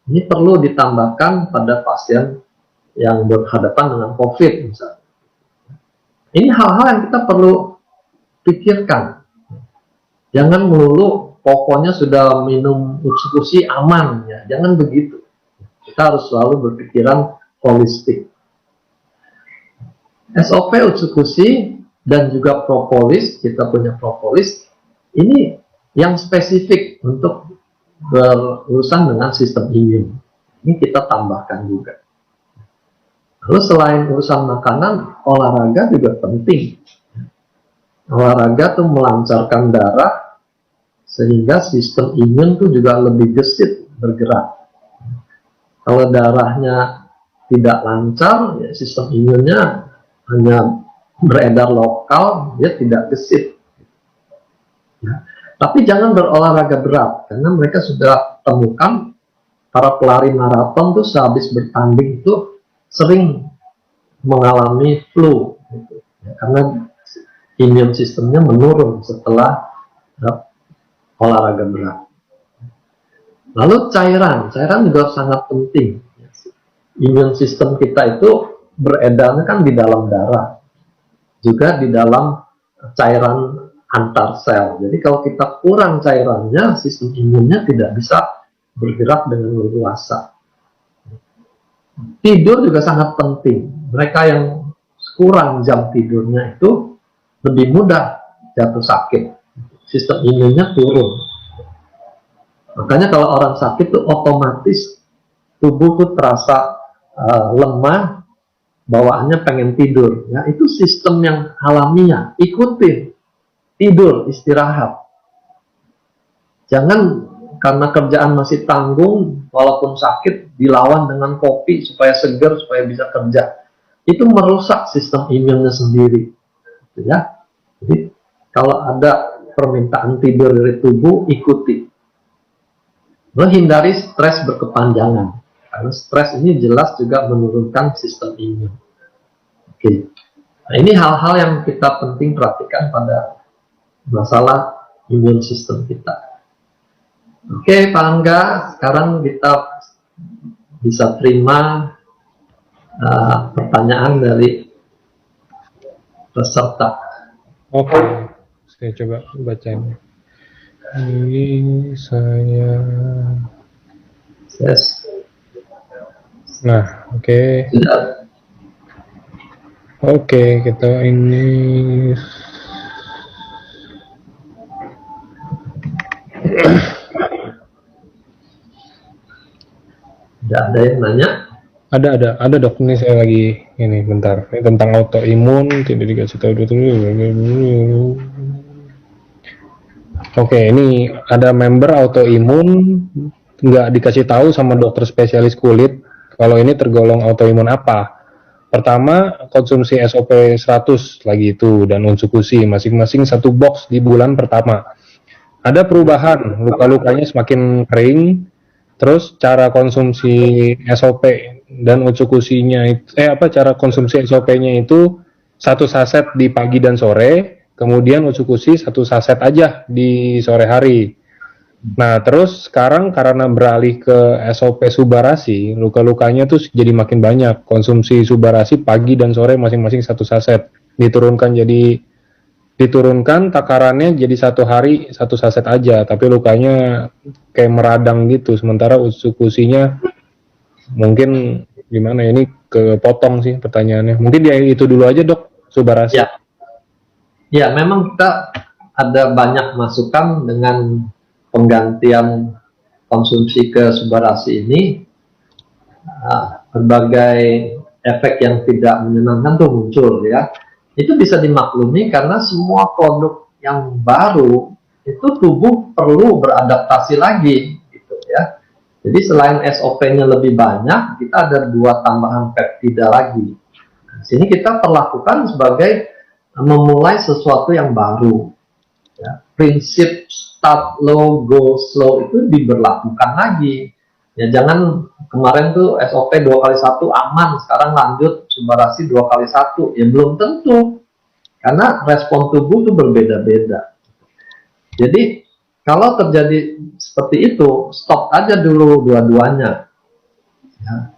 ini perlu ditambahkan pada pasien yang berhadapan dengan COVID misalnya. Ini hal-hal yang kita perlu pikirkan. Jangan melulu pokoknya sudah minum eksekusi aman, ya. Jangan begitu. Kita harus selalu berpikiran holistik. SOP eksekusi dan juga propolis, kita punya propolis, ini yang spesifik untuk berurusan dengan sistem imun. Ini kita tambahkan juga. Lalu selain urusan makanan, olahraga juga penting. Olahraga tuh melancarkan darah sehingga sistem imun tuh juga lebih gesit bergerak. Kalau darahnya tidak lancar, ya sistem imunnya hanya beredar lokal, dia tidak gesit. Ya. Tapi jangan berolahraga berat, karena mereka sudah temukan para pelari maraton tuh sehabis bertanding itu sering mengalami flu, gitu. Ya, karena imun sistemnya menurun setelah olahraga berat. Lalu cairan juga sangat penting. Imun sistem kita itu beredarnya kan di dalam darah, juga di dalam cairan antar sel. Jadi kalau kita kurang cairannya, sistem imunnya tidak bisa bergerak dengan leluasa. Tidur juga sangat penting. Mereka yang kurang jam tidurnya itu lebih mudah jatuh sakit. Sistem imunnya turun. Makanya kalau orang sakit itu otomatis tubuh tuh terasa lemah, bawaannya pengen tidur. Ya, itu sistem yang alamiah. Ikutin, tidur, istirahat. Jangan karena kerjaan masih tanggung, walaupun sakit, dilawan dengan kopi supaya segar, supaya bisa kerja. Itu merusak sistem imunnya sendiri. Ya. Jadi kalau ada permintaan tidur dari tubuh, ikuti. Menghindari stres berkepanjangan. Karena stres ini jelas juga menurunkan sistem imun. Oke. Nah, ini hal-hal yang kita penting perhatikan pada masalah imun sistem kita. Oke, Pak Angga, sekarang kita bisa terima pertanyaan dari peserta. Oke, saya coba bacain. Ini saya. Yes. Nah, oke. Oke, kita ini. Tidak ada yang nanya? Ada dok, ini saya lagi ini bentar. Ini tentang autoimun, tidak dikasih tahu dulu. Oke, ini ada member autoimun, nggak dikasih tahu sama dokter spesialis kulit kalau ini tergolong autoimun apa. Pertama, konsumsi SOP 100 lagi itu dan unsekusi masing-masing 1 box di bulan pertama. Ada perubahan, luka-lukanya semakin kering. Terus cara konsumsi SOP dan unsekusinya cara konsumsi SOP-nya itu 1 saset di pagi dan sore, kemudian unsekusi 1 saset aja di sore hari. Nah, terus sekarang karena beralih ke SOP Subarasi, luka-lukanya tuh jadi makin banyak. Konsumsi Subarasi pagi dan sore masing-masing 1 saset. Diturunkan takarannya jadi 1 hari 1 saset aja, tapi lukanya kayak meradang gitu, sementara usus-usinya mungkin gimana ya, ini kepotong sih pertanyaannya. Mungkin dia itu dulu aja dok, Subarasi. Ya, ya memang kita ada banyak masukan dengan penggantian konsumsi ke Subarasi ini. Berbagai efek yang tidak menyenangkan tuh muncul ya. Itu bisa dimaklumi karena semua produk yang baru itu tubuh perlu beradaptasi lagi gitu ya. Jadi selain SOP-nya lebih banyak, kita ada 2 tambahan peptida lagi. Di sini kita perlakukan sebagai memulai sesuatu yang baru. Ya. Prinsip start low, go slow itu diberlakukan lagi. Ya jangan kemarin tuh SOP 2x1 aman, sekarang lanjut Subarasi 2x1. Ya belum tentu. Karena respon tubuh itu berbeda-beda. Jadi kalau terjadi seperti itu, stop aja dulu dua-duanya. Ya.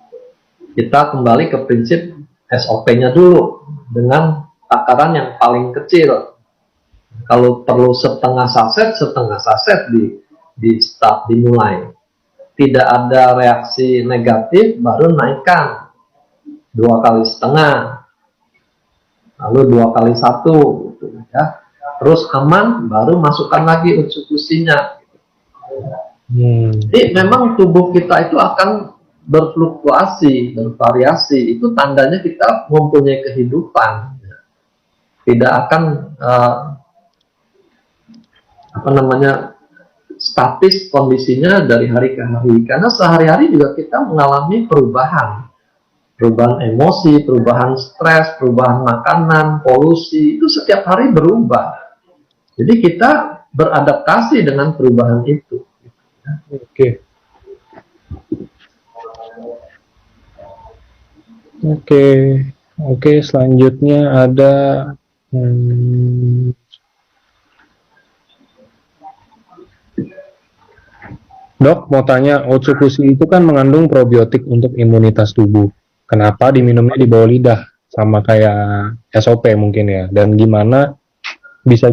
Kita kembali ke prinsip SOP-nya dulu dengan takaran yang paling kecil. Kalau perlu setengah saset di start, dimulai. Tidak ada reaksi negatif, baru naikkan 2,5 kali, lalu 2x1, gitu ya. Terus aman, baru masukkan lagi usus-usinya. Jadi memang tubuh kita itu akan berfluktuasi, bervariasi. Itu tandanya kita mempunyai kehidupan. Tidak akan statis kondisinya dari hari ke hari. Karena sehari-hari juga kita mengalami perubahan emosi, perubahan stres, perubahan makanan, polusi. Itu setiap hari berubah. Jadi kita beradaptasi dengan perubahan itu. Oke, selanjutnya ada Dok, mau tanya, Otsukushi itu kan mengandung probiotik untuk imunitas tubuh. Kenapa diminumnya di bawah lidah? Sama kayak SOP mungkin ya. Dan gimana bisa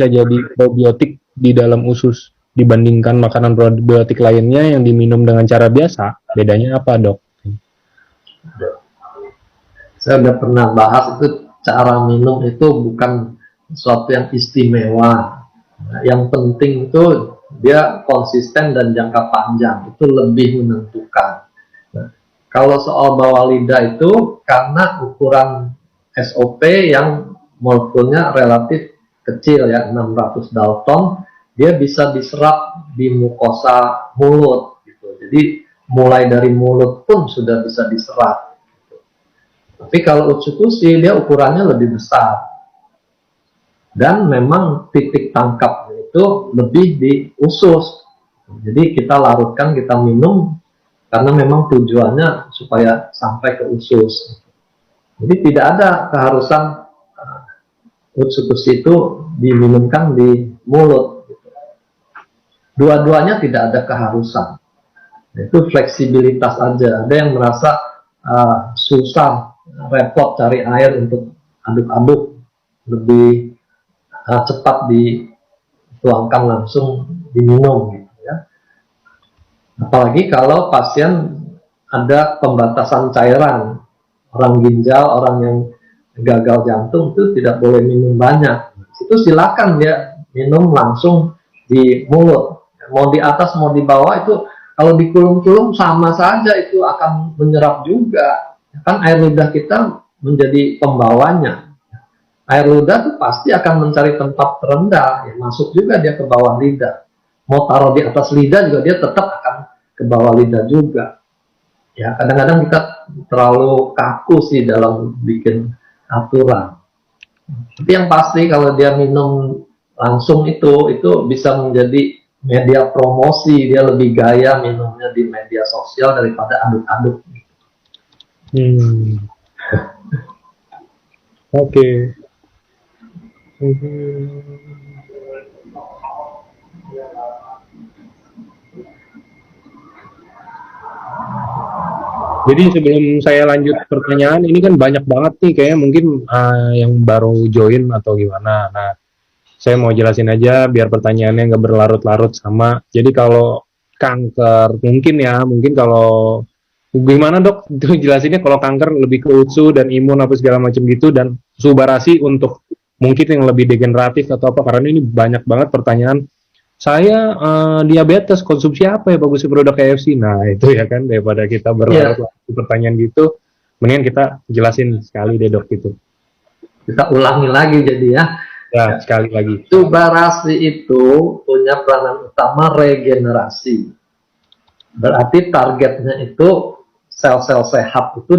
jadi probiotik di dalam usus dibandingkan makanan probiotik lainnya yang diminum dengan cara biasa? Bedanya apa, Dok? Saya udah pernah bahas itu, cara minum itu bukan sesuatu yang istimewa. Yang penting itu dia konsisten dan jangka panjang, itu lebih menentukan. Nah, kalau soal bawah lidah itu karena ukuran SOP yang molekulnya relatif kecil ya, 600 Dalton, dia bisa diserap di mukosa mulut gitu. Jadi mulai dari mulut pun sudah bisa diserap. Tapi kalau Otsukushi dia ukurannya lebih besar. Dan memang titik tangkapnya itu lebih di usus. Jadi kita larutkan, kita minum karena memang tujuannya supaya sampai ke usus. Jadi tidak ada keharusan Otsukushi itu diminumkan di mulut. Dua-duanya tidak ada keharusan. Itu fleksibilitas aja. Ada yang merasa susah, repot cari air untuk aduk-aduk, lebih cepat dituangkan langsung diminum gitu ya. Apalagi kalau pasien ada pembatasan cairan, orang ginjal, orang yang gagal jantung itu tidak boleh minum banyak. Itu silakan dia minum langsung di mulut. Mau di atas mau di bawah itu kalau dikulum-kulum sama saja, itu akan menyerap juga. Kan air lidah kita menjadi pembawanya. Air lidah itu pasti akan mencari tempat terendah, ya, masuk juga dia ke bawah lidah. Mau taruh di atas lidah juga dia tetap akan ke bawah lidah juga. Ya, kadang-kadang kita terlalu kaku sih dalam bikin aturan. Tapi yang pasti kalau dia minum langsung itu bisa menjadi media promosi, dia lebih gaya minumnya di media sosial daripada aduk-aduk. Oke. Jadi sebelum saya lanjut pertanyaan, ini kan banyak banget nih kayaknya mungkin yang baru join atau gimana. Nah, Saya mau jelasin aja biar pertanyaannya nggak berlarut-larut sama. Jadi kalau kanker, mungkin kalau gimana dok? Itu jelasinnya kalau kanker lebih ke utsu dan imun apa segala macam gitu dan subarasi untuk mungkin yang lebih degeneratif atau apa? Karena ini banyak banget pertanyaan. Saya diabetes, konsumsi apa ya bagusnya produk KFC? Nah itu ya kan daripada kita Ya, berlarut-larut di pertanyaan gitu, mendingan kita jelasin sekali deh dok gitu. kita ulangi lagi jadi ya. Ya sekali lagi. Subarasi itu punya peranan utama regenerasi. Berarti targetnya itu sel-sel sehat itu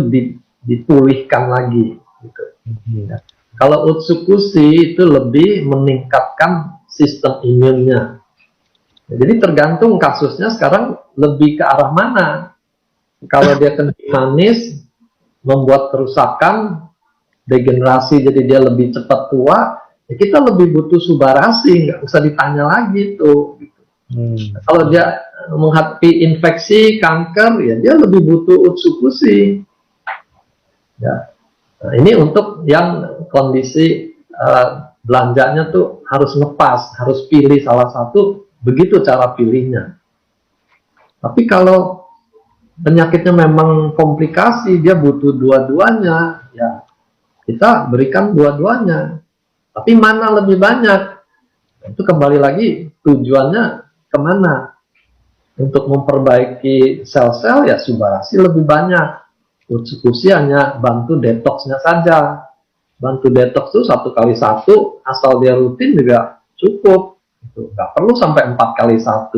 dipulihkan lagi. Gitu. Hmm. Ya. Kalau Utsukushi itu lebih meningkatkan sistem imunnya. Ya, jadi tergantung kasusnya sekarang lebih ke arah mana. Kalau dia kencing manis, membuat kerusakan, degenerasi jadi dia lebih cepat tua, ya kita lebih butuh subarasi, nggak usah ditanya lagi tuh. Kalau dia menghadapi infeksi, kanker, ya dia lebih butuh Utsukushi. Ya. Nah, ini untuk yang kondisi belanjanya tuh harus ngepas, harus pilih salah satu, begitu cara pilihnya. Tapi kalau penyakitnya memang komplikasi, dia butuh dua-duanya, ya kita berikan dua-duanya. Tapi mana lebih banyak? Itu kembali lagi tujuannya kemana? Untuk memperbaiki sel-sel ya subarasi lebih banyak. Utsukushi hanya bantu detoxnya saja. Bantu detox itu 1x1, asal dia rutin juga cukup. Nggak perlu sampai 4x1.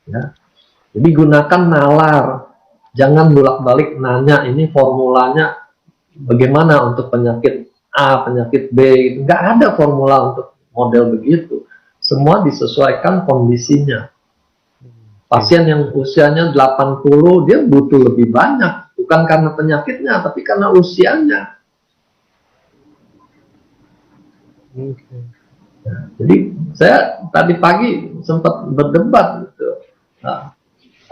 Ya. Jadi gunakan nalar. Jangan bolak-balik nanya ini formulanya bagaimana untuk penyakit A, penyakit B. Nggak ada formula untuk model begitu. Semua disesuaikan kondisinya. Pasien yang usianya 80, dia butuh lebih banyak. Bukan karena penyakitnya, tapi karena usianya. Nah, jadi saya tadi pagi sempat berdebat gitu. Nah,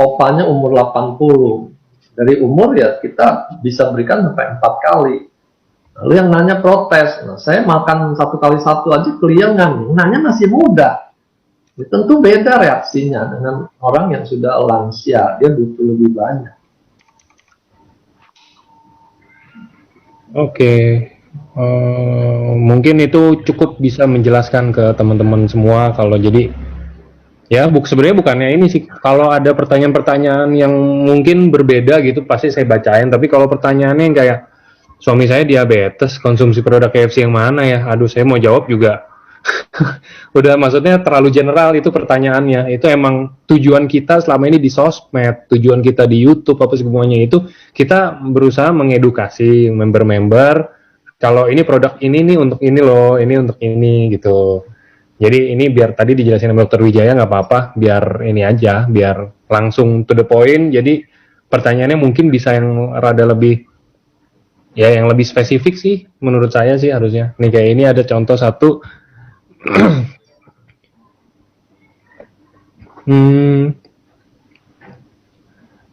opanya umur 80. Dari umur ya kita bisa berikan sampai 4 kali. Lalu yang nanya protes. Nah, saya makan 1x1 aja keliangan. Nanya masih muda. Ya, tentu beda reaksinya dengan orang yang sudah lansia, dia butuh lebih banyak. Oke, mungkin itu cukup bisa menjelaskan ke teman-teman semua kalau jadi ya sebenarnya bukannya ini sih kalau ada pertanyaan-pertanyaan yang mungkin berbeda gitu pasti saya bacain tapi kalau pertanyaannya yang kayak suami saya diabetes konsumsi produk KFC yang mana ya aduh saya mau jawab juga udah maksudnya terlalu general itu pertanyaannya itu emang tujuan kita selama ini di sosmed tujuan kita di YouTube apa semuanya itu kita berusaha mengedukasi member-member kalau ini produk ini nih untuk ini loh ini untuk ini gitu jadi ini biar tadi dijelasin sama Dokter Wijaya nggak apa-apa biar ini aja biar langsung to the point jadi pertanyaannya mungkin bisa yang rada lebih ya yang lebih spesifik sih menurut saya sih harusnya nih kayak ini ada contoh satu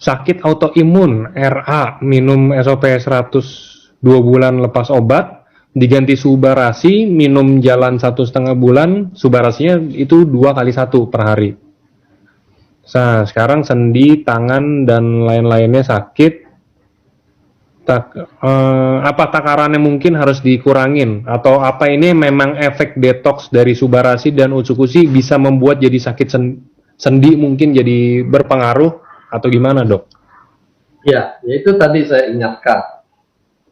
sakit autoimun RA minum SOP 100 2 bulan lepas obat diganti subarasi minum jalan 1,5 bulan subarasinya itu 2x1 per hari. Nah sekarang sendi tangan dan lain-lainnya sakit apa takarannya mungkin harus dikurangin atau apa ini memang efek detox dari subarasi dan utsukushi bisa membuat jadi sakit sendi mungkin jadi berpengaruh atau gimana dok? Ya, itu tadi saya ingatkan.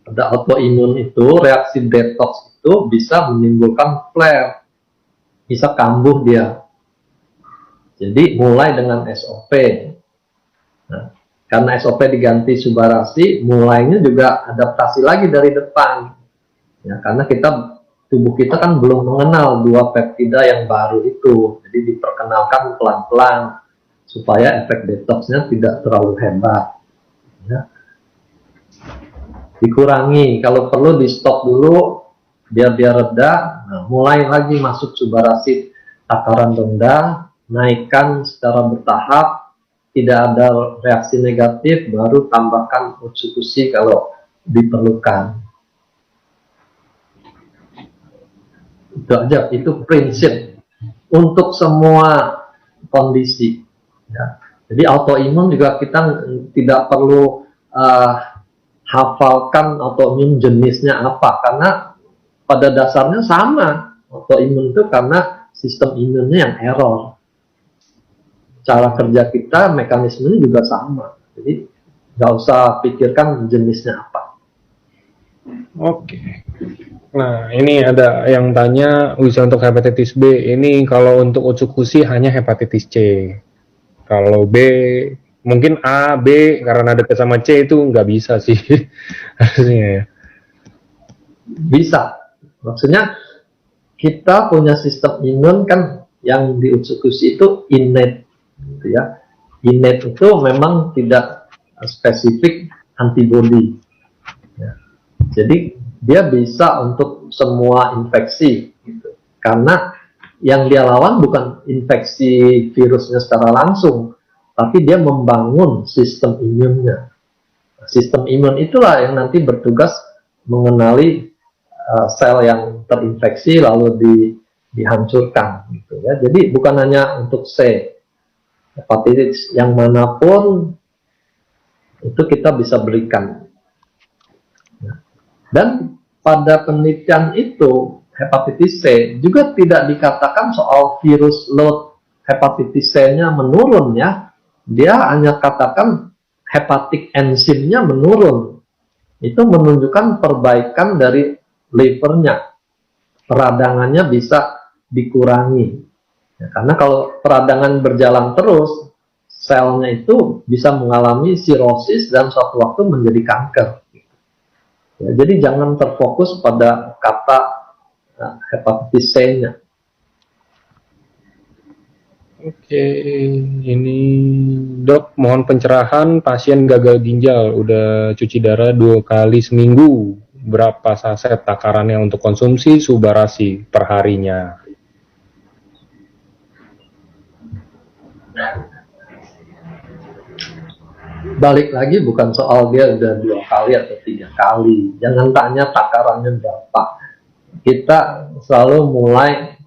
Pada autoimun itu, reaksi detox itu bisa menimbulkan flare. Bisa kambuh dia. Jadi mulai dengan SOP. Nah, karena SOP diganti subarasi, mulainya juga adaptasi lagi dari depan. Ya, karena tubuh kita kan belum mengenal dua peptida yang baru itu. Jadi diperkenalkan pelan-pelan supaya efek detoxnya tidak terlalu hebat. Ya. Dikurangi, kalau perlu di stop dulu biar reda. Nah, mulai lagi masuk subarasi takaran rendah, naikkan secara bertahap, tidak ada reaksi negatif, baru tambahkan utsukushi kalau diperlukan. Itu aja, itu prinsip untuk semua kondisi. Ya. Jadi autoimun juga kita tidak perlu hafalkan autoimun jenisnya apa, karena pada dasarnya sama. Autoimun itu karena sistem imunnya yang error. Cara kerja kita, mekanismenya juga sama. Jadi nggak usah pikirkan jenisnya apa. Oke. Nah, ini ada yang tanya, bisa untuk hepatitis B, ini kalau untuk Utsukushi hanya hepatitis C. Kalau B, mungkin A, B, karena dekat sama C itu nggak bisa sih. Harusnya ya. Bisa. Maksudnya kita punya sistem imun kan yang di Utsukushi itu innate. Gitu ya. Innate itu memang tidak spesifik antibody. Ya. Jadi dia bisa untuk semua infeksi, gitu. Karena yang dia lawan bukan infeksi virusnya secara langsung, tapi dia membangun sistem imunnya. Sistem imun itulah yang nanti bertugas mengenali sel yang terinfeksi lalu dihancurkan, gitu ya. Jadi bukan hanya untuk C, hepatitis yang manapun itu kita bisa berikan. Dan pada penelitian itu, hepatitis C juga tidak dikatakan soal virus load hepatitis C-nya menurun ya. Dia hanya katakan hepatic enzimnya menurun. Itu menunjukkan perbaikan dari livernya. Peradangannya bisa dikurangi. Ya, karena kalau peradangan berjalan terus, selnya itu bisa mengalami sirosis dan suatu waktu menjadi kanker. Ya, jadi jangan terfokus pada kata hepatitis C-nya. Oke, ini dok, mohon pencerahan, pasien gagal ginjal, udah cuci darah 2 kali seminggu, berapa saset takarannya untuk konsumsi Subarasi perharinya? Balik lagi bukan soal dia udah 2 kali atau 3 kali. Jangan tanya takarannya berapa. Kita selalu mulai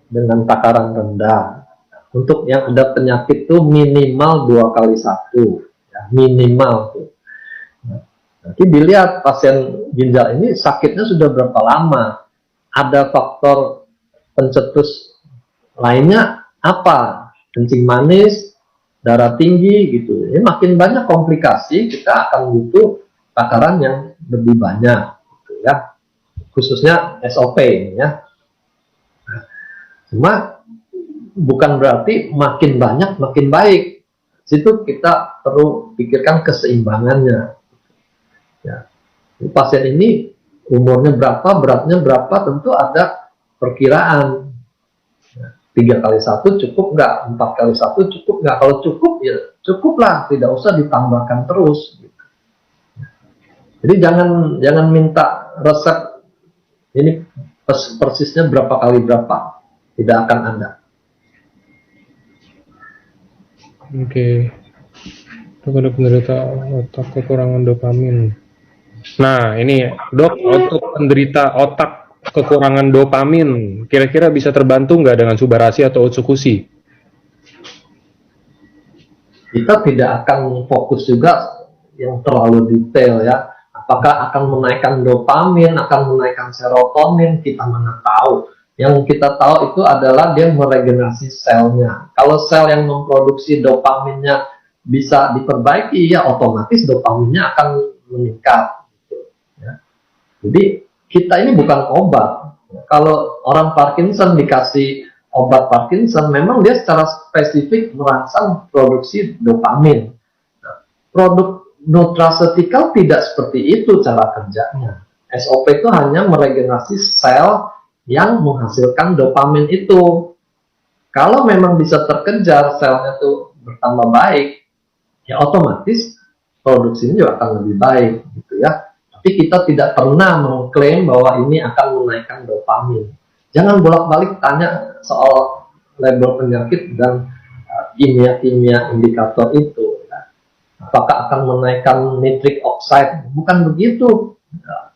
dengan takaran rendah. Untuk yang ada penyakit itu minimal 2 kali 1. Ya, minimal tuh. Nanti dilihat pasien ginjal ini sakitnya sudah berapa lama. Ada faktor pencetus lainnya apa? Kencing manis, darah tinggi gitu. Ini makin banyak komplikasi, kita akan butuh takaran yang lebih banyak, gitu ya. Khususnya SOP ya. Cuma bukan berarti makin banyak makin baik. Situ kita perlu pikirkan keseimbangannya. Ya. Jadi pasien ini umurnya berapa, beratnya berapa, tentu ada perkiraan. 3 kali 1 cukup nggak? 4 kali 1 cukup nggak? Kalau cukup ya cukuplah, tidak usah ditambahkan terus. Jadi jangan minta resep ini persisnya berapa kali berapa, tidak akan ada. Oke, pada penderita otak kekurangan dopamin. Nah, ini dok, untuk penderita otak kekurangan dopamin, kira-kira bisa terbantu nggak dengan Subarasi atau Utsukushi? Kita tidak akan fokus juga yang terlalu detail ya. Apakah akan menaikkan dopamin, akan menaikkan serotonin, kita mana tahu. Yang kita tahu itu adalah dia meregenerasi selnya. Kalau sel yang memproduksi dopaminnya bisa diperbaiki, ya otomatis dopaminnya akan meningkat. Ya. Jadi kita ini bukan obat. Kalau orang Parkinson dikasih obat Parkinson, memang dia secara spesifik merangsang produksi dopamin. Nah, produk nutraceutical tidak seperti itu cara kerjanya. SOP itu hanya meregenerasi sel yang menghasilkan dopamin itu. Kalau memang bisa terkejar selnya itu bertambah baik, ya otomatis produksinya juga akan lebih baik, gitu ya. Tapi kita tidak pernah mengklaim bahwa ini akan menaikkan dopamin. Jangan bolak-balik tanya soal label penyakit dan kimia-kimia indikator itu. Apakah akan menaikkan nitric oxide? Bukan begitu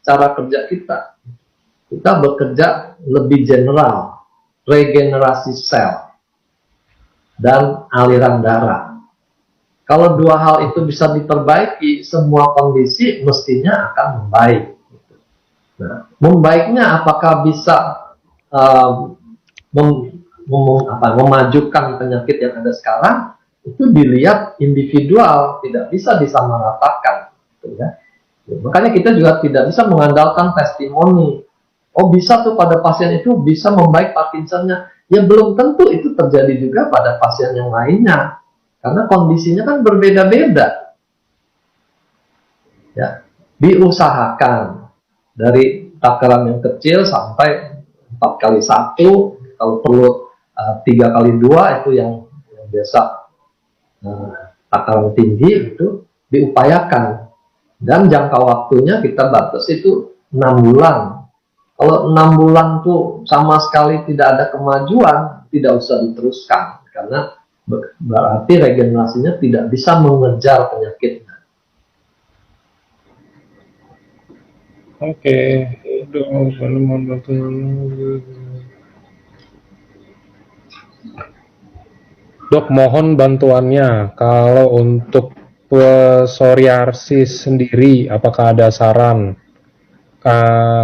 cara kerja kita. kita bekerja lebih general, regenerasi sel dan aliran darah. Kalau dua hal itu bisa diperbaiki, semua kondisi mestinya akan membaik. Nah, membaiknya apakah bisa memajukan penyakit yang ada sekarang, itu dilihat individual, tidak bisa disamaratakan. Gitu ya. Makanya kita juga tidak bisa mengandalkan testimoni. Oh bisa tuh pada pasien itu bisa membaik Parkinsonnya. Ya belum tentu itu terjadi juga pada pasien yang lainnya. Karena kondisinya kan berbeda-beda. Ya, diusahakan dari takaran yang kecil sampai 4x1, kalau perlu 3x2 itu yang biasa takaran tinggi itu diupayakan. Dan jangka waktunya kita batasi itu 6 bulan. Kalau 6 bulan tuh sama sekali tidak ada kemajuan, tidak usah diteruskan. Karena berarti regenerasinya tidak bisa mengejar penyakitnya. Oke. Dok, mohon bantuannya. Kalau untuk psoriasis sendiri, apakah ada saran?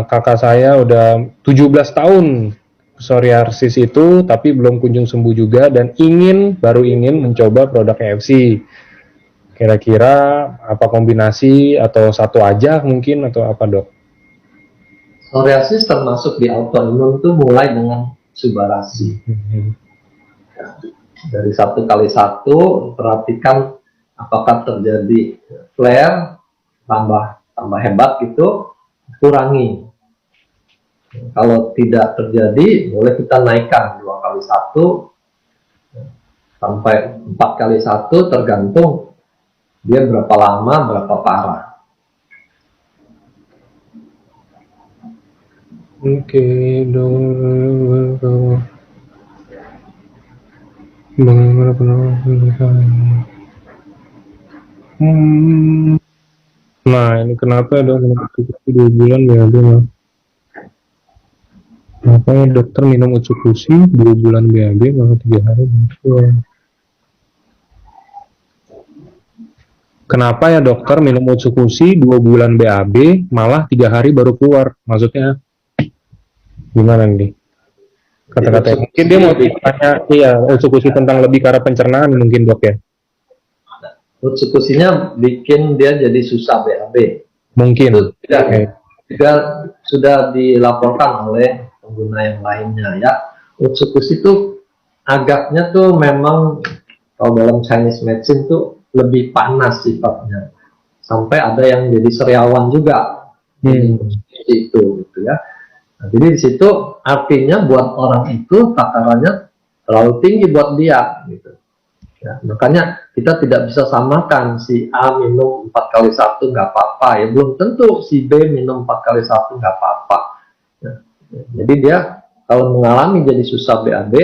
Kakak saya udah 17 tahun psoriasis itu, tapi belum kunjung sembuh juga dan baru ingin mencoba produk EFC. Kira-kira apa kombinasi atau satu aja mungkin atau apa dok? Psoriasis termasuk di autoimun itu mulai dengan subarasi. Dari 1x1 perhatikan apakah terjadi flare tambah hebat gitu, kurangi. Kalau tidak terjadi boleh kita naikkan 2x1 sampai 4x1, tergantung dia berapa lama, berapa parah. Oke, dok. Nah, ini kenapa dok? 2 bulan ya, dok. Kenapa ya dokter minum Utsukushi 2 bulan BAB malah 3 hari muncul? Kenapa ya dokter minum Utsukushi 2 bulan BAB malah 3 hari baru keluar? Maksudnya gimana nih? Kata-kata mungkin dia mau tanya, iya, Utsukushi tentang lebih ke arah pencernaan mungkin dok ya? Utsukushinya bikin dia jadi susah BAB. Mungkin. Itu sudah dilaporkan oleh pengguna yang lainnya ya. Utsukushi itu agaknya tuh memang kalau dalam Chinese medicine tuh lebih panas sifatnya. Sampai ada yang jadi sariawan juga. Itu gitu ya. Nah, jadi di situ artinya buat orang itu takarannya terlalu tinggi buat dia gitu. Ya, makanya kita tidak bisa samakan si A minum 4x1 nggak apa-apa ya, belum tentu si B minum 4x1 nggak apa-apa ya. Jadi dia kalau mengalami jadi susah BAB,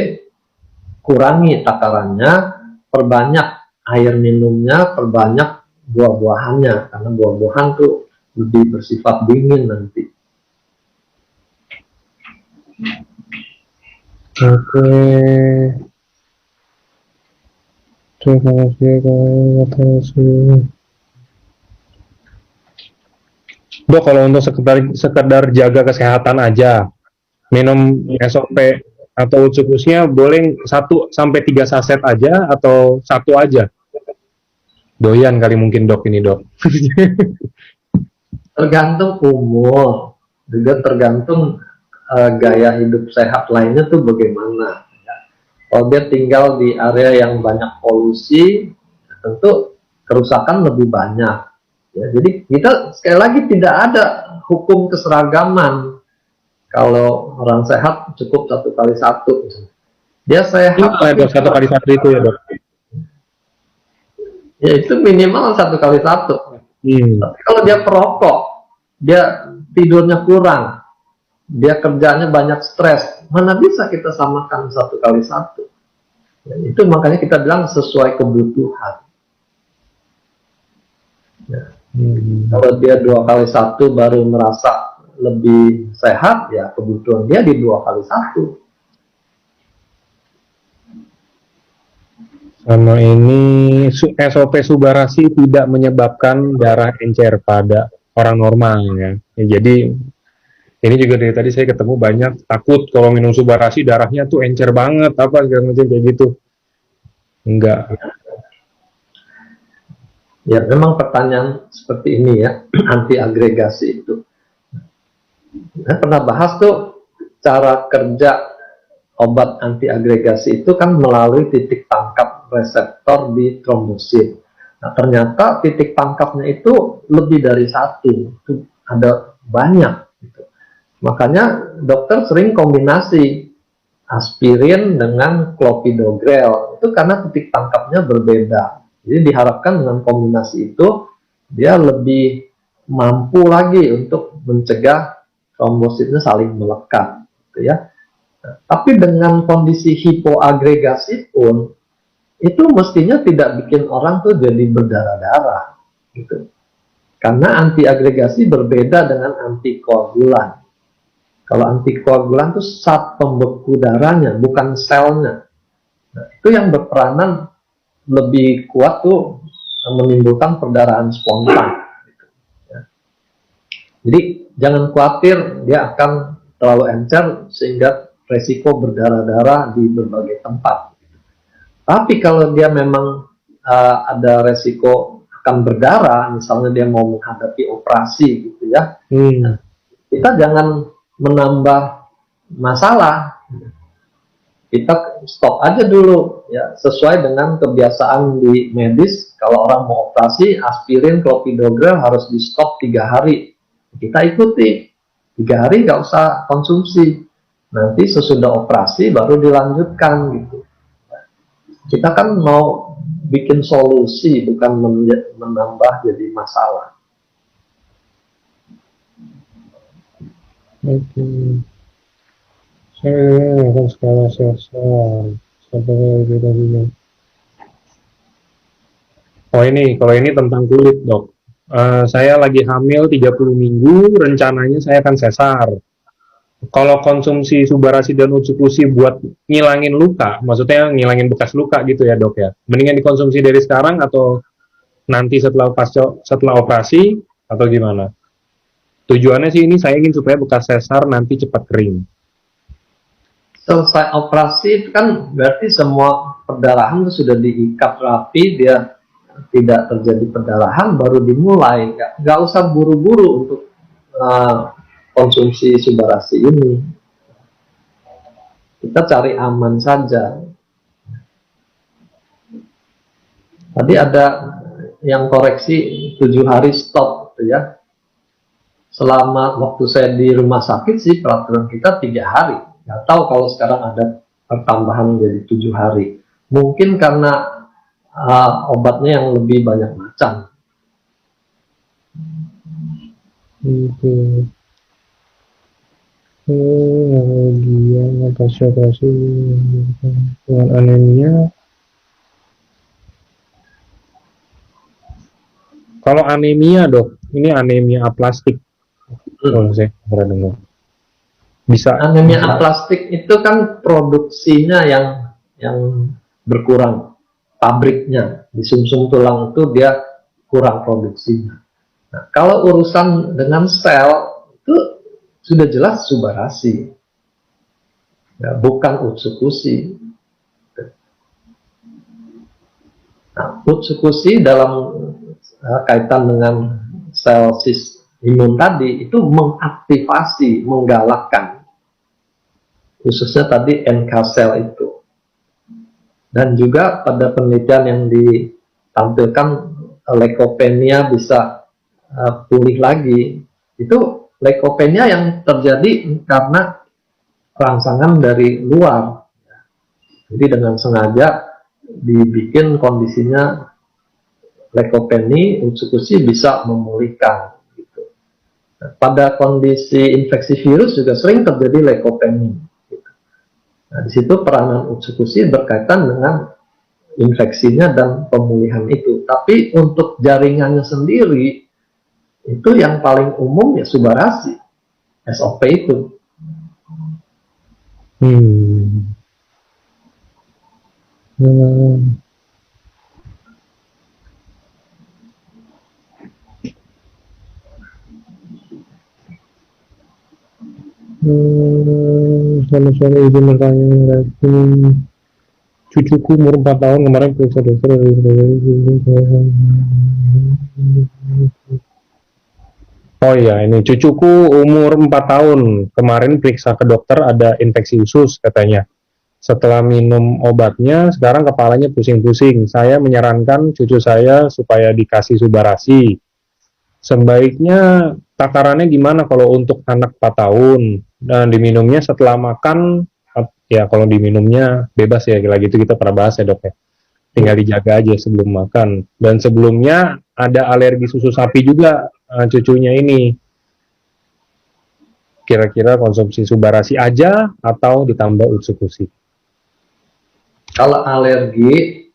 kurangi takarannya, perbanyak air minumnya, perbanyak buah-buahannya, karena buah-buahan tuh lebih bersifat dingin nanti. Oke. Terima kasih. Dok, kalau untuk sekedar jaga kesehatan aja, minum SOP atau Utsukushi-nya boleh 1 sampai 3 saset aja atau 1 aja? Doyan kali mungkin dok ini dok. Tergantung umur, juga tergantung gaya hidup sehat lainnya tuh bagaimana. Kalau dia tinggal di area yang banyak polusi, tentu kerusakan lebih banyak. Ya, jadi kita sekali lagi tidak ada hukum keseragaman. Kalau orang sehat cukup 1x1. Dia sehat. Itu 1x1 itu ya dok. Ya itu minimal 1x1. Tapi kalau dia perokok, dia tidurnya kurang, dia kerjanya banyak stres, mana bisa kita samakan 1x1. Ya, itu makanya kita bilang sesuai kebutuhan. Ya. Kalau dia 2x1 baru merasa lebih sehat, ya kebutuhan dia di 2 kali 1. Sama ini SOP Subarasi tidak menyebabkan darah encer pada orang normal ya. Ya, jadi ini juga dari tadi saya ketemu banyak takut kalau minum Subarasi darahnya tuh encer banget apa segala macam kayak gitu. Enggak. Ya memang pertanyaan seperti ini ya, anti agregasi itu. Saya pernah bahas tuh cara kerja obat anti agregasi itu kan melalui titik tangkap reseptor di trombosit. Nah ternyata titik tangkapnya itu lebih dari 1, itu ada banyak. Gitu. Makanya dokter sering kombinasi aspirin dengan clopidogrel itu karena titik tangkapnya berbeda. Jadi diharapkan dengan kombinasi itu dia lebih mampu lagi untuk mencegah trombositnya saling melekat, gitu ya. Tapi dengan kondisi hipoagregasi pun itu mestinya tidak bikin orang tuh jadi berdarah-darah, gitu. Karena antiagregasi berbeda dengan antikoagulan. Kalau antikoagulan itu zat pembeku darahnya, bukan selnya. Nah, itu yang berperanan lebih kuat tuh menimbulkan perdarahan spontan. Gitu, ya. Jadi jangan khawatir dia akan terlalu encer sehingga resiko berdarah-darah di berbagai tempat. Tapi kalau dia memang ada resiko akan berdarah, misalnya dia mau menghadapi operasi gitu ya, kita jangan menambah masalah. Kita stop aja dulu ya, sesuai dengan kebiasaan di medis. Kalau orang mau operasi, aspirin, clopidogrel harus di stop 3 hari. Kita ikuti 3 hari, nggak usah konsumsi. Nanti sesudah operasi baru dilanjutkan gitu. Kita kan mau bikin solusi, bukan menambah jadi masalah. Oke. Saya akan skala sel-sel sampai beda dulu. Oh ini, kalau ini tentang kulit dok. Saya lagi hamil 30 minggu, rencananya saya akan sesar. Kalau konsumsi Subarasi dan Utsukushi buat ngilangin luka, maksudnya ngilangin bekas luka gitu ya dok ya. Mendingan dikonsumsi dari sekarang atau nanti setelah operasi atau gimana? Tujuannya sih ini saya ingin supaya bekas sesar nanti cepat kering. Selesai operasi itu kan berarti semua perdarahan itu sudah diikat rapi, dia tidak terjadi perdarahan, baru dimulai. Nggak usah buru-buru untuk konsumsi Subarasi ini. Kita cari aman saja. Tadi ada yang koreksi 7 hari stop gitu ya. Selama waktu saya di rumah sakit sih peraturan kita 3 hari. Nggak tahu kalau sekarang ada pertambahan menjadi 7 hari. Mungkin karena obatnya yang lebih banyak macam. Kemudian operasi dengan anemia. Kalau anemia dok, ini anemia aplastik. Saya pernah dengar. Bisa. Anemia aplastik itu kan produksinya yang berkurang, pabriknya di sumsum tulang itu dia kurang produksinya. Nah, kalau urusan dengan sel itu sudah jelas Subarasi, ya, bukan Utsukushi. Nah, Utsukushi dalam kaitan dengan sel imun tadi itu mengaktifasi, menggalakkan, khususnya tadi NK sel itu. Dan juga pada penelitian yang ditampilkan leukopenia bisa pulih lagi, itu leukopenia yang terjadi karena rangsangan dari luar. Jadi dengan sengaja dibikin kondisinya leukopenia, Utsukushi bisa memulihkan. Gitu. Nah, pada kondisi infeksi virus juga sering terjadi leukopenia. Gitu. Nah, di situ peranan Utsukushi berkaitan dengan infeksinya dan pemulihan itu. Tapi untuk jaringannya sendiri, itu yang paling umum ya Subarasi. SOP itu. Hmm. Hmm. Sama-sama izin bertanya. Cucuku umur 4 tahun kemarin periksa dokter. Oh iya, ini cucuku umur 4 tahun kemarin periksa ke dokter ada infeksi usus katanya. Setelah minum obatnya, sekarang kepalanya pusing-pusing. Saya menyarankan cucu saya supaya dikasih Subarasi. Sebaiknya takarannya gimana kalau untuk anak 4 tahun? Dan diminumnya setelah makan, ya kalau diminumnya bebas ya, lagi itu kita pernah bahas ya dok ya. Tinggal dijaga aja sebelum makan. Dan sebelumnya ada alergi susu sapi juga cucunya ini. Kira-kira konsumsi Subarasi aja atau ditambah Utsukushi? Kalau alergi,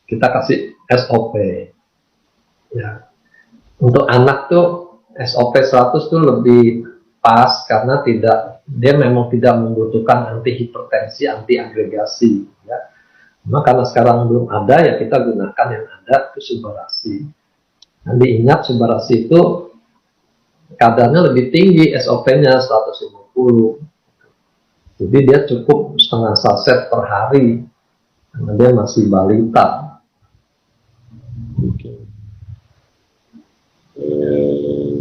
kita kasih SOP. Ya. Untuk anak tuh SOP 100 tuh lebih pas karena dia memang tidak membutuhkan anti hipertensi, anti agregasi. Ya. Cuma karena sekarang belum ada, ya kita gunakan yang ada itu Subarasi. Nah, diingat Subarasi itu kadarnya lebih tinggi, SOP-nya 150. Jadi dia cukup setengah saset per hari karena dia masih balita.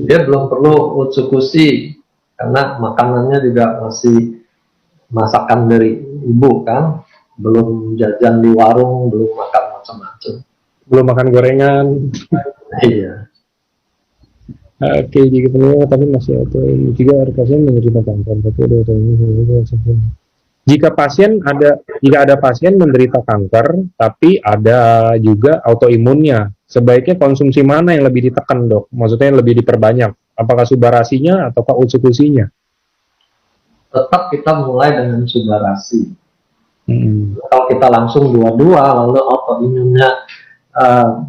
Dia belum perlu Utsukushi karena makanannya juga masih masakan dari ibu kan, belum jajan di warung, belum makan macam-macam, belum makan gorengan. Iya. Oke, jika perlu tapi masih ada juga pasien menderita kanker tapi ada jika ada pasien menderita kanker tapi ada juga autoimunnya, sebaiknya konsumsi mana yang lebih ditekan dok? Maksudnya yang lebih diperbanyak, apakah Subarasinya ataukah Utsukushinya? Tetap kita mulai dengan Subarasi. Kalau kita langsung dua-dua lalu autoimunnya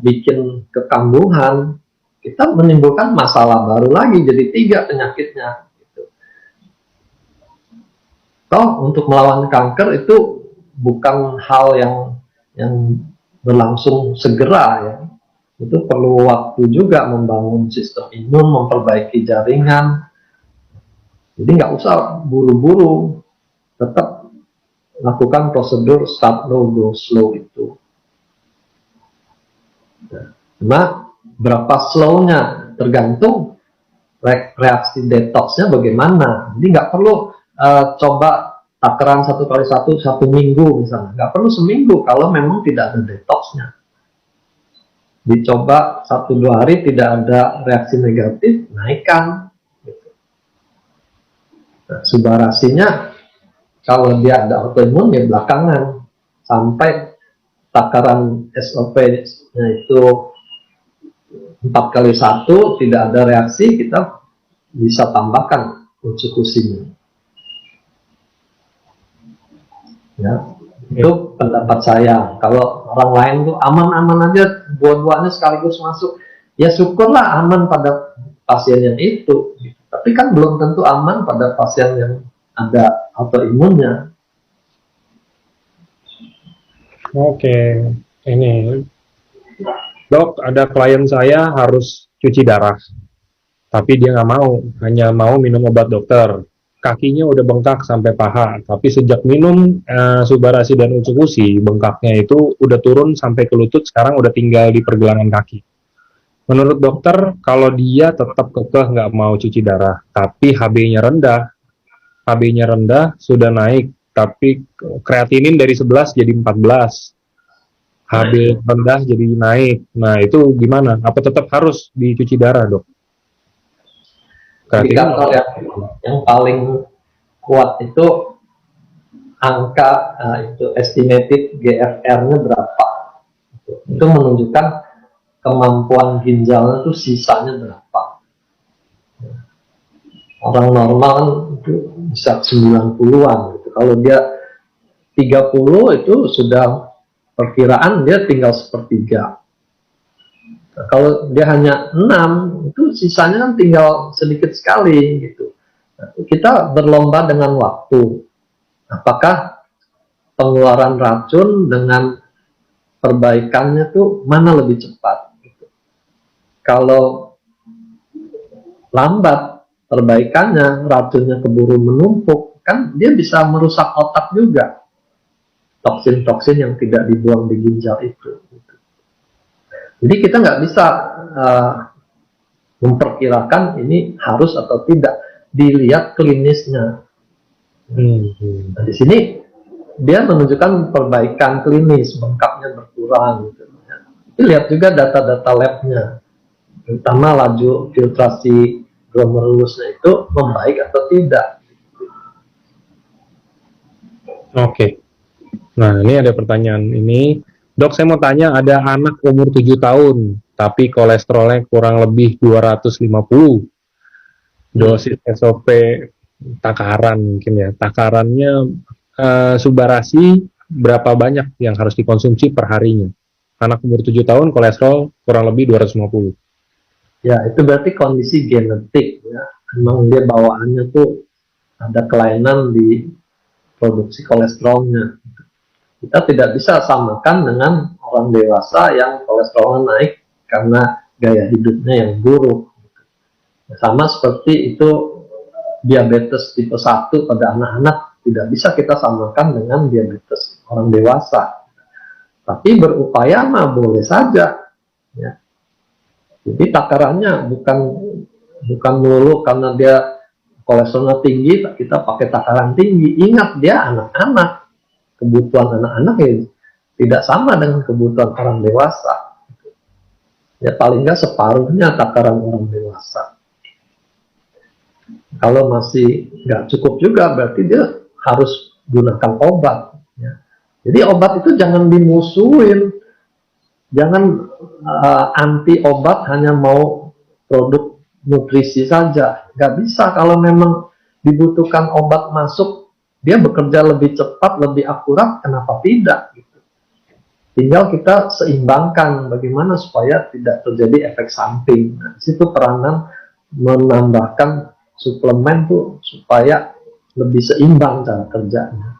bikin kekambuhan, kita menimbulkan masalah baru lagi, jadi 3 penyakitnya. Gitu. Toh untuk melawan kanker itu bukan hal yang berlangsung segera ya. Itu perlu waktu juga membangun sistem imun, memperbaiki jaringan. Jadi nggak usah buru-buru, tetap lakukan prosedur start low go slow itu. Nah, berapa slownya tergantung reaksi detoxnya bagaimana. Jadi nggak perlu coba takaran 1x1 1 minggu misalnya, nggak perlu seminggu kalau memang tidak ada detoxnya. Dicoba 1-2 hari tidak ada reaksi negatif, naikkan. Nah, Subarasinya kalau dia ada autoimun ya belakangan, sampai takaran SOP-nya itu 4x1 tidak ada reaksi, kita bisa tambahkan Utsukushinya. Ya, itu pendapat saya. Kalau orang lain tuh aman-aman aja, dua-duanya sekaligus masuk, ya syukurlah aman pada pasien yang itu. Tapi kan belum tentu aman pada pasien yang ada autoimunnya. Oke, ini dok, ada klien saya harus cuci darah, tapi dia nggak mau, hanya mau minum obat dokter. Kakinya udah bengkak sampai paha, tapi sejak minum Subarasi dan Utsukushi, bengkaknya itu udah turun sampai ke lutut, sekarang udah tinggal di pergelangan kaki. Menurut dokter, kalau dia tetap kekeh nggak mau cuci darah, tapi HB-nya rendah sudah naik, tapi kreatinin dari 11 jadi 14. HB rendah jadi naik. Nah, itu gimana? Apa tetap harus dicuci darah, dok? Indikator yang paling kuat itu angka itu estimated GFR-nya berapa. Itu menunjukkan kemampuan ginjalnya itu sisanya berapa. Orang normal kan itu bisa 90-an gitu. Kalau dia 30 itu sudah perkiraan dia tinggal sepertiga. Nah, kalau dia hanya 6 itu sisanya kan tinggal sedikit sekali gitu. Kita berlomba dengan waktu. Apakah pengeluaran racun dengan perbaikannya tuh mana lebih cepat? Gitu. Kalau lambat perbaikannya, racunnya keburu menumpuk, kan dia bisa merusak otak juga. Toksin-toksin yang tidak dibuang di ginjal itu. Jadi kita nggak bisa memperkirakan ini harus atau tidak, dilihat klinisnya. Nah, di sini dia menunjukkan perbaikan klinis, bengkaknya berkurang. Gitu. Lihat juga data-data labnya, terutama laju filtrasi glomerulusnya itu membaik atau tidak. Oke. Nah, ini ada pertanyaan ini. Dok, saya mau tanya, ada anak umur 7 tahun, tapi kolesterolnya kurang lebih 250. Dosis SOP takaran mungkin ya. Takarannya Subarasi berapa banyak yang harus dikonsumsi per harinya? Anak umur 7 tahun, kolesterol kurang lebih 250. Ya, itu berarti kondisi genetik ya. Memang dia bawaannya tuh ada kelainan di produksi kolesterolnya. Kita tidak bisa samakan dengan orang dewasa yang kolesterolnya naik karena gaya hidupnya yang buruk. Sama seperti itu diabetes tipe 1 pada anak-anak, tidak bisa kita samakan dengan diabetes orang dewasa. Tapi berupaya mah boleh saja. Ya. Jadi takarannya bukan melulu karena dia kolesterolnya tinggi, kita pakai takaran tinggi. Ingat, dia anak-anak. Kebutuhan anak-anak ya tidak sama dengan kebutuhan orang dewasa. Ya paling nggak separuhnya takaran orang dewasa. Kalau masih nggak cukup juga, berarti dia harus gunakan obat. Ya. Jadi obat itu jangan dimusuhin, jangan anti obat hanya mau produk nutrisi saja. Nggak bisa. Kalau memang dibutuhkan obat masuk, dia bekerja lebih cepat, lebih akurat, kenapa tidak? Gitu. Tinggal kita seimbangkan bagaimana supaya tidak terjadi efek samping. Nah, situ peranan menambahkan suplemen tuh supaya lebih seimbang cara kerjanya.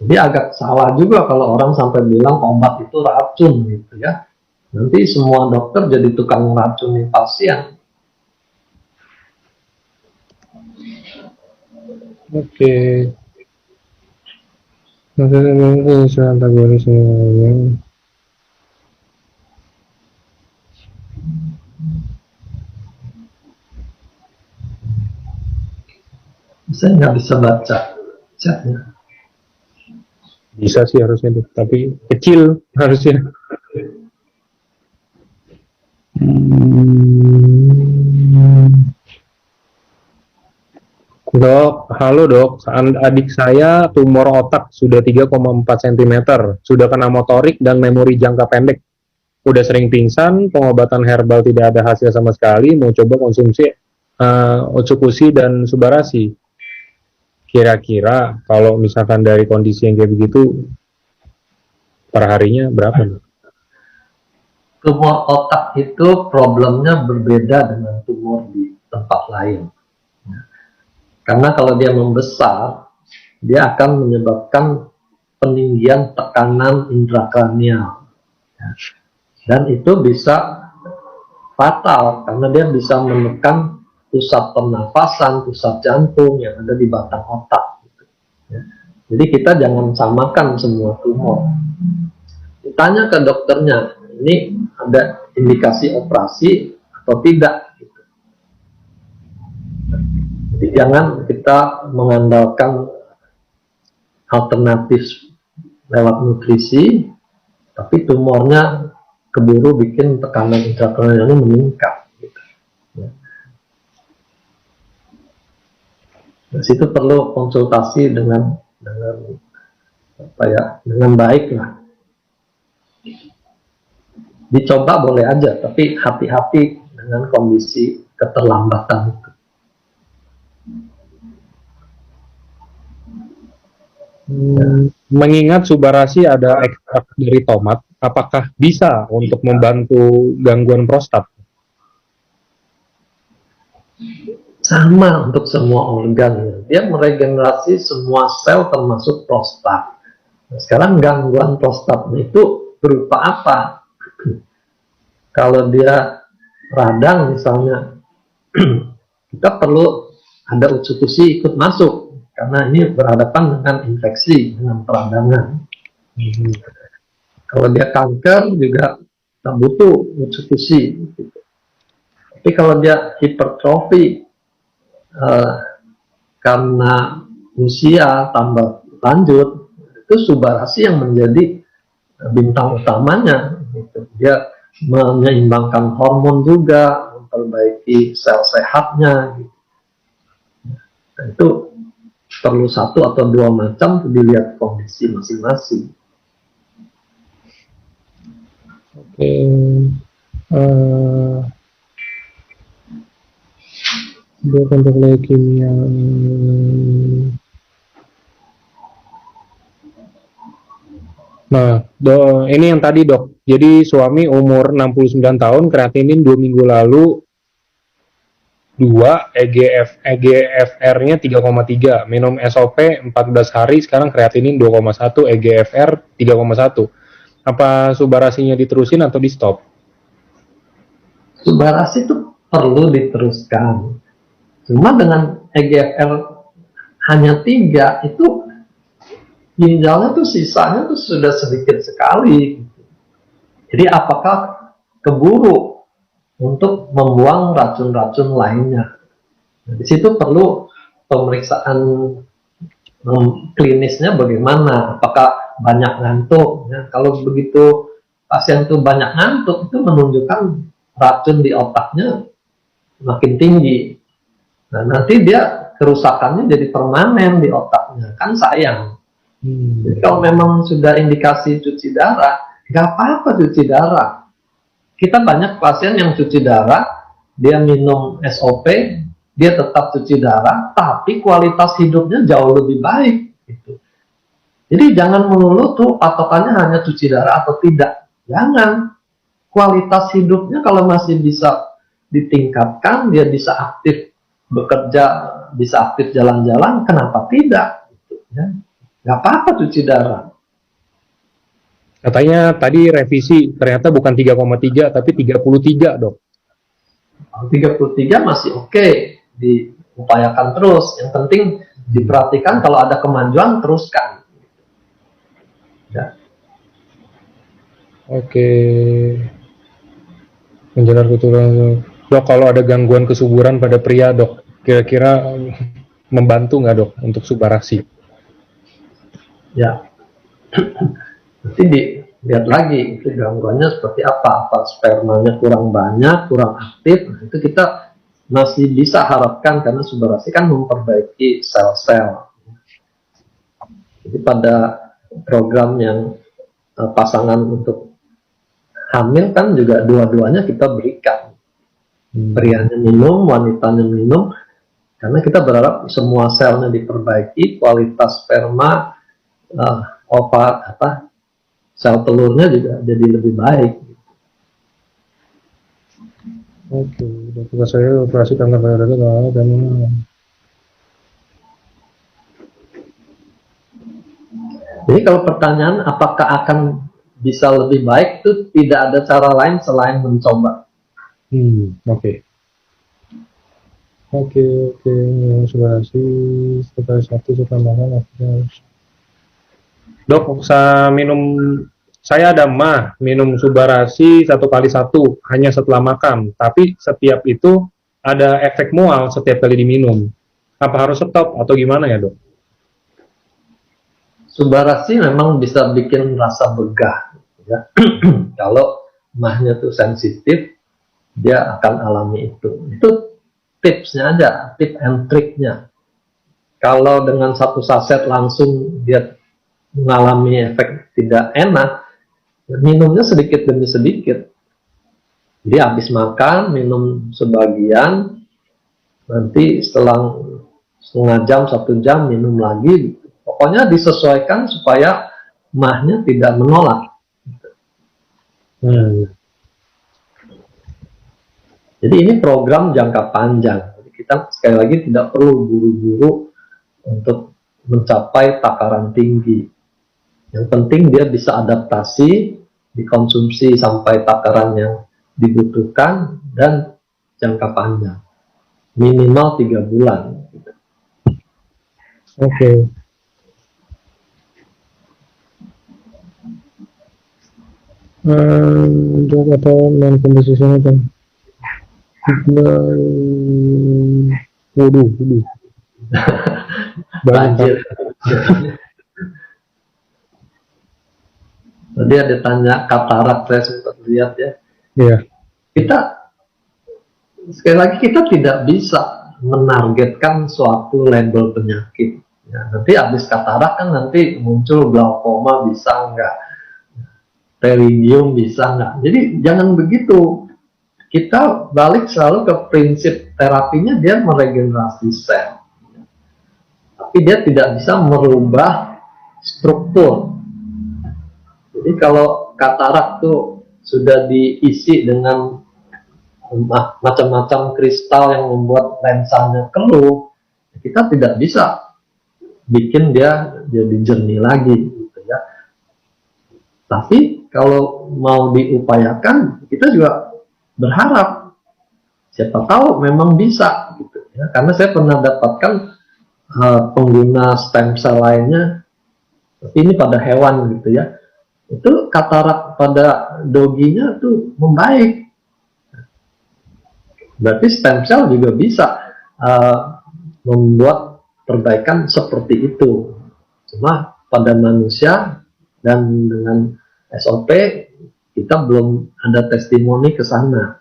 Jadi agak salah juga kalau orang sampai bilang obat itu racun gitu ya. Nanti semua dokter jadi tukang racunin pasien. Oke. Saya nggak bisa baca chatnya. Bisa sih harusnya, tapi kecil harusnya. Dok, halo dok, adik saya tumor otak sudah 3,4 cm, sudah kena motorik dan memori jangka pendek. Udah sering pingsan, pengobatan herbal tidak ada hasil sama sekali, mau coba konsumsi Otsukusi dan Subarasi. Kira-kira kalau misalkan dari kondisi yang kayak begitu, per harinya berapa? Tumor otak itu problemnya berbeda dengan tumor di tempat lain. Karena kalau dia membesar, dia akan menyebabkan peninggian tekanan intrakranial. Dan itu bisa fatal, karena dia bisa menekan pusat pernafasan, pusat jantung yang ada di batang otak. Jadi kita jangan samakan semua tumor. Ditanya ke dokternya, ini ada indikasi operasi atau tidak? Jadi jangan kita mengandalkan alternatif lewat nutrisi, tapi tumornya keburu bikin tekanan intrakranialnya meningkat. Gitu. Ya. Nah, situ perlu konsultasi dengan baik lah. Dicoba boleh aja, tapi hati-hati dengan kondisi keterlambatan itu. Mengingat Subarasi ada ekstrak dari tomat, apakah bisa untuk membantu gangguan prostat? Sama untuk semua organ. Dia meregenerasi semua sel termasuk prostat. Nah, sekarang gangguan prostat itu berupa apa? Kalau dia radang misalnya, kita perlu ada usus gusi ikut masuk karena ini berhadapan dengan infeksi, dengan peradangan. Kalau dia kanker juga kita butuh usus gusi. Tapi kalau dia hipertrofi karena usia tambah lanjut, itu subarasi yang menjadi bintang utamanya. Dia menyeimbangkan hormon juga, memperbaiki sel sehatnya. Nah, itu perlu satu atau dua macam, dilihat kondisi masing-masing. Oke. Dok, untuk leukemia. Nah, ini yang tadi dok. Jadi suami umur 69 tahun, kreatinin 2 minggu lalu 2, EGFR-nya 3,3, minum SOP 14 hari, sekarang kreatinin 2,1, EGFR 3,1. Apa subarasinya diterusin atau di stop? Subarasi itu perlu diteruskan. Cuma dengan EGFR hanya 3, itu ginjalnya tuh sisanya tuh sudah sedikit sekali. Jadi apakah keburu untuk membuang racun-racun lainnya? Nah, di situ perlu pemeriksaan klinisnya bagaimana, apakah banyak ngantuk. Ya, kalau begitu pasien itu banyak ngantuk, itu menunjukkan racun di otaknya makin tinggi. Nah, nanti dia kerusakannya jadi permanen di otaknya, kan sayang. Jadi kalau memang sudah indikasi cuci darah, nggak apa-apa cuci darah. Kita banyak pasien yang cuci darah, dia minum SOP, dia tetap cuci darah, tapi kualitas hidupnya jauh lebih baik. Gitu. Jadi jangan melulu tuh patokannya hanya cuci darah atau tidak. Jangan. Kualitas hidupnya kalau masih bisa ditingkatkan, dia bisa aktif bekerja, bisa aktif jalan-jalan, kenapa tidak? Gitu, ya. Nggak apa-apa cuci darah. Katanya tadi revisi, ternyata bukan 3,3 tapi 33 dok. 33 masih oke, diupayakan terus. Yang penting diperhatikan kalau ada kemajuan teruskan. Ya. Oke. Menjelar keturunan. Dok, kalau ada gangguan kesuburan pada pria dok, kira-kira membantu nggak dok untuk subarasi? Ya, nanti dilihat lagi itu gangguannya seperti apa spermanya kurang banyak, kurang aktif. Nah, itu kita masih bisa harapkan karena subarasi kan memperbaiki sel-sel. Jadi pada program yang pasangan untuk hamil kan juga dua-duanya kita berikan. Prianya minum, wanitanya minum, karena kita berharap semua selnya diperbaiki, kualitas sperma, sel telurnya juga jadi lebih baik. Oke, dokter saya operasi kanker payudara dan jadi kalau pertanyaan apakah akan bisa lebih baik, itu tidak ada cara lain selain mencoba. Oke. Subarasi setelah satu tambahan dok, saya ada minum subarasi 1x1 hanya setelah makan, tapi setiap itu ada efek mual setiap kali diminum. Apa harus stop atau gimana ya dok? Subarasi memang bisa bikin rasa begah, ya. Kalau mahnya tuh sensitif, dia akan alami itu. Itu tipsnya aja, tip and triknya. Kalau dengan satu saset langsung dia mengalami efek tidak enak, minumnya sedikit demi sedikit. Jadi habis makan, minum sebagian, nanti setelah setengah jam, 1 jam, minum lagi. Pokoknya disesuaikan supaya mahnya tidak menolak. Jadi ini program jangka panjang. Jadi kita sekali lagi tidak perlu buru-buru untuk mencapai takaran tinggi. Yang penting dia bisa adaptasi, dikonsumsi sampai takaran yang dibutuhkan dan jangka panjang, minimal 3 bulan. Oke. Drug atau non komposisinya kan? Waduh. Banjir. Tadi ada tanya katarak, saya sempat lihat ya. Iya. Kita sekali lagi kita tidak bisa menargetkan suatu label penyakit. Ya, nanti habis katarak kan nanti muncul glaukoma bisa nggak, pterygium bisa nggak. Jadi jangan begitu. Kita balik selalu ke prinsip terapinya, dia meregenerasi sel, tapi dia tidak bisa merubah struktur. Jadi kalau katarak tuh sudah diisi dengan macam-macam kristal yang membuat lensanya keruh, kita tidak bisa bikin dia jadi jernih lagi, gitu ya. Tapi kalau mau diupayakan, kita juga berharap, siapa tahu memang bisa, gitu ya. Karena saya pernah dapatkan pengguna stem cell lainnya, tapi ini pada hewan gitu ya, itu katarak pada doginya tuh membaik. Berarti stem cell juga bisa membuat perbaikan seperti itu. Cuma pada manusia dan dengan SOP kita belum ada testimoni ke sana.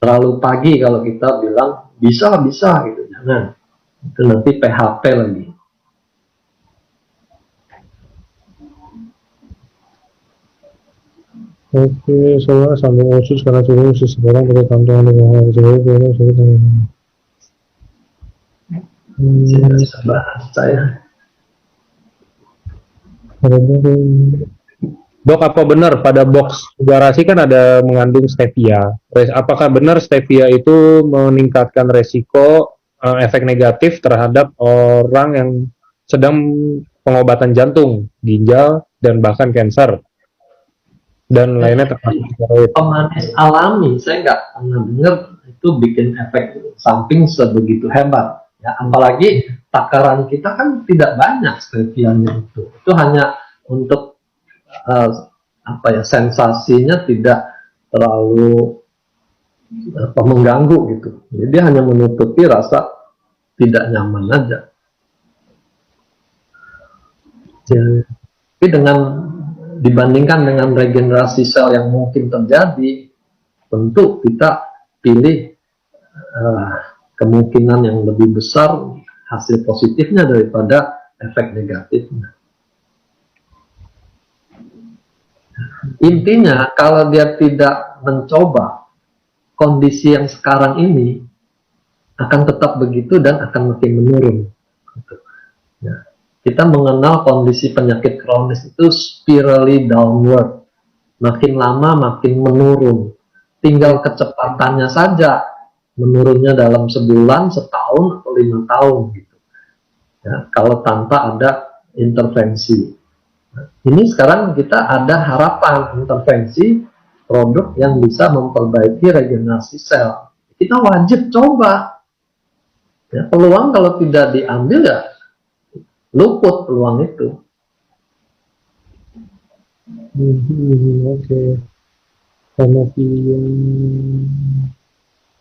Terlalu pagi kalau kita bilang bisa gitu, jangan. Itu nanti PHP lagi. Oke, soalnya sambung usus karena suhu seseorang pada kantongan dengan Saya bisa bahas saya. Dok, apa benar pada box garasi kan ada mengandung stevia? Apakah benar stevia itu meningkatkan resiko efek negatif terhadap orang yang sedang pengobatan jantung, ginjal, dan bahkan kanker? Dan lainnya termasuk steroid. Pemanis alami, saya nggak pernah dengar itu bikin efek samping sebegitu hebat. Ya, apalagi takaran kita kan tidak banyak stevianya itu hanya untuk sensasinya tidak terlalu mengganggu gitu. Jadi dia hanya menutupi rasa tidak nyaman aja. Tapi dibandingkan dengan regenerasi sel yang mungkin terjadi, tentu kita pilih kemungkinan yang lebih besar hasil positifnya daripada efek negatifnya. Intinya kalau dia tidak mencoba, kondisi yang sekarang ini akan tetap begitu dan akan makin menurun. Ya. Kita mengenal kondisi penyakit kronis itu spirally downward, makin lama makin menurun. Tinggal kecepatannya saja, menurunnya dalam sebulan, setahun, atau 5 tahun gitu. Ya, kalau tanpa ada intervensi. Ini sekarang kita ada harapan intervensi produk yang bisa memperbaiki regenerasi sel. Kita wajib coba. Ya, peluang kalau tidak diambil ya luput peluang itu. Oke.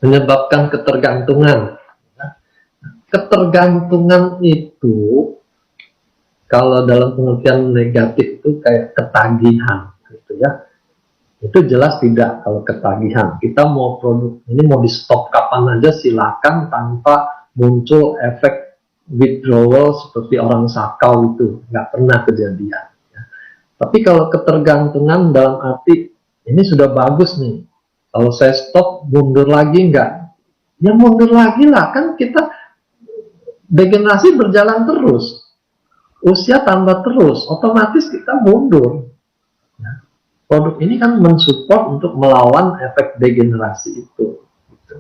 Menyebabkan ketergantungan. Ketergantungan itu kalau dalam pengertian negatif itu kayak ketagihan, gitu ya. Itu jelas tidak kalau ketagihan. Kita mau produk ini mau di stop kapan aja silakan tanpa muncul efek withdrawal seperti orang sakau itu, nggak pernah kejadian. Ya. Tapi kalau ketergantungan dalam arti ini sudah bagus nih, kalau saya stop mundur lagi nggak? Ya mundur lagi lah, kan kita degenerasi berjalan terus. Usia tambah terus, otomatis kita mundur. Ya. Produk ini kan mensupport untuk melawan efek degenerasi itu. Gitu.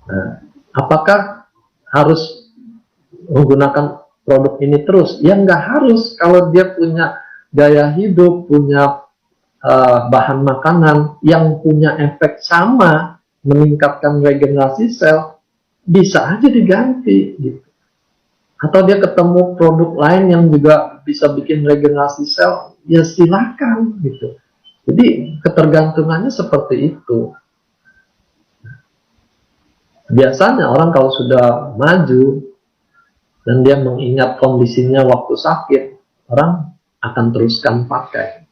Nah, apakah harus menggunakan produk ini terus? Ya nggak harus. Kalau dia punya gaya hidup, punya bahan makanan yang punya efek sama meningkatkan regenerasi sel, bisa aja diganti gitu. Atau dia ketemu produk lain yang juga bisa bikin regenerasi sel, ya silakan gitu. Jadi ketergantungannya seperti itu. Biasanya orang kalau sudah maju dan dia mengingat kondisinya waktu sakit, orang akan teruskan pakai.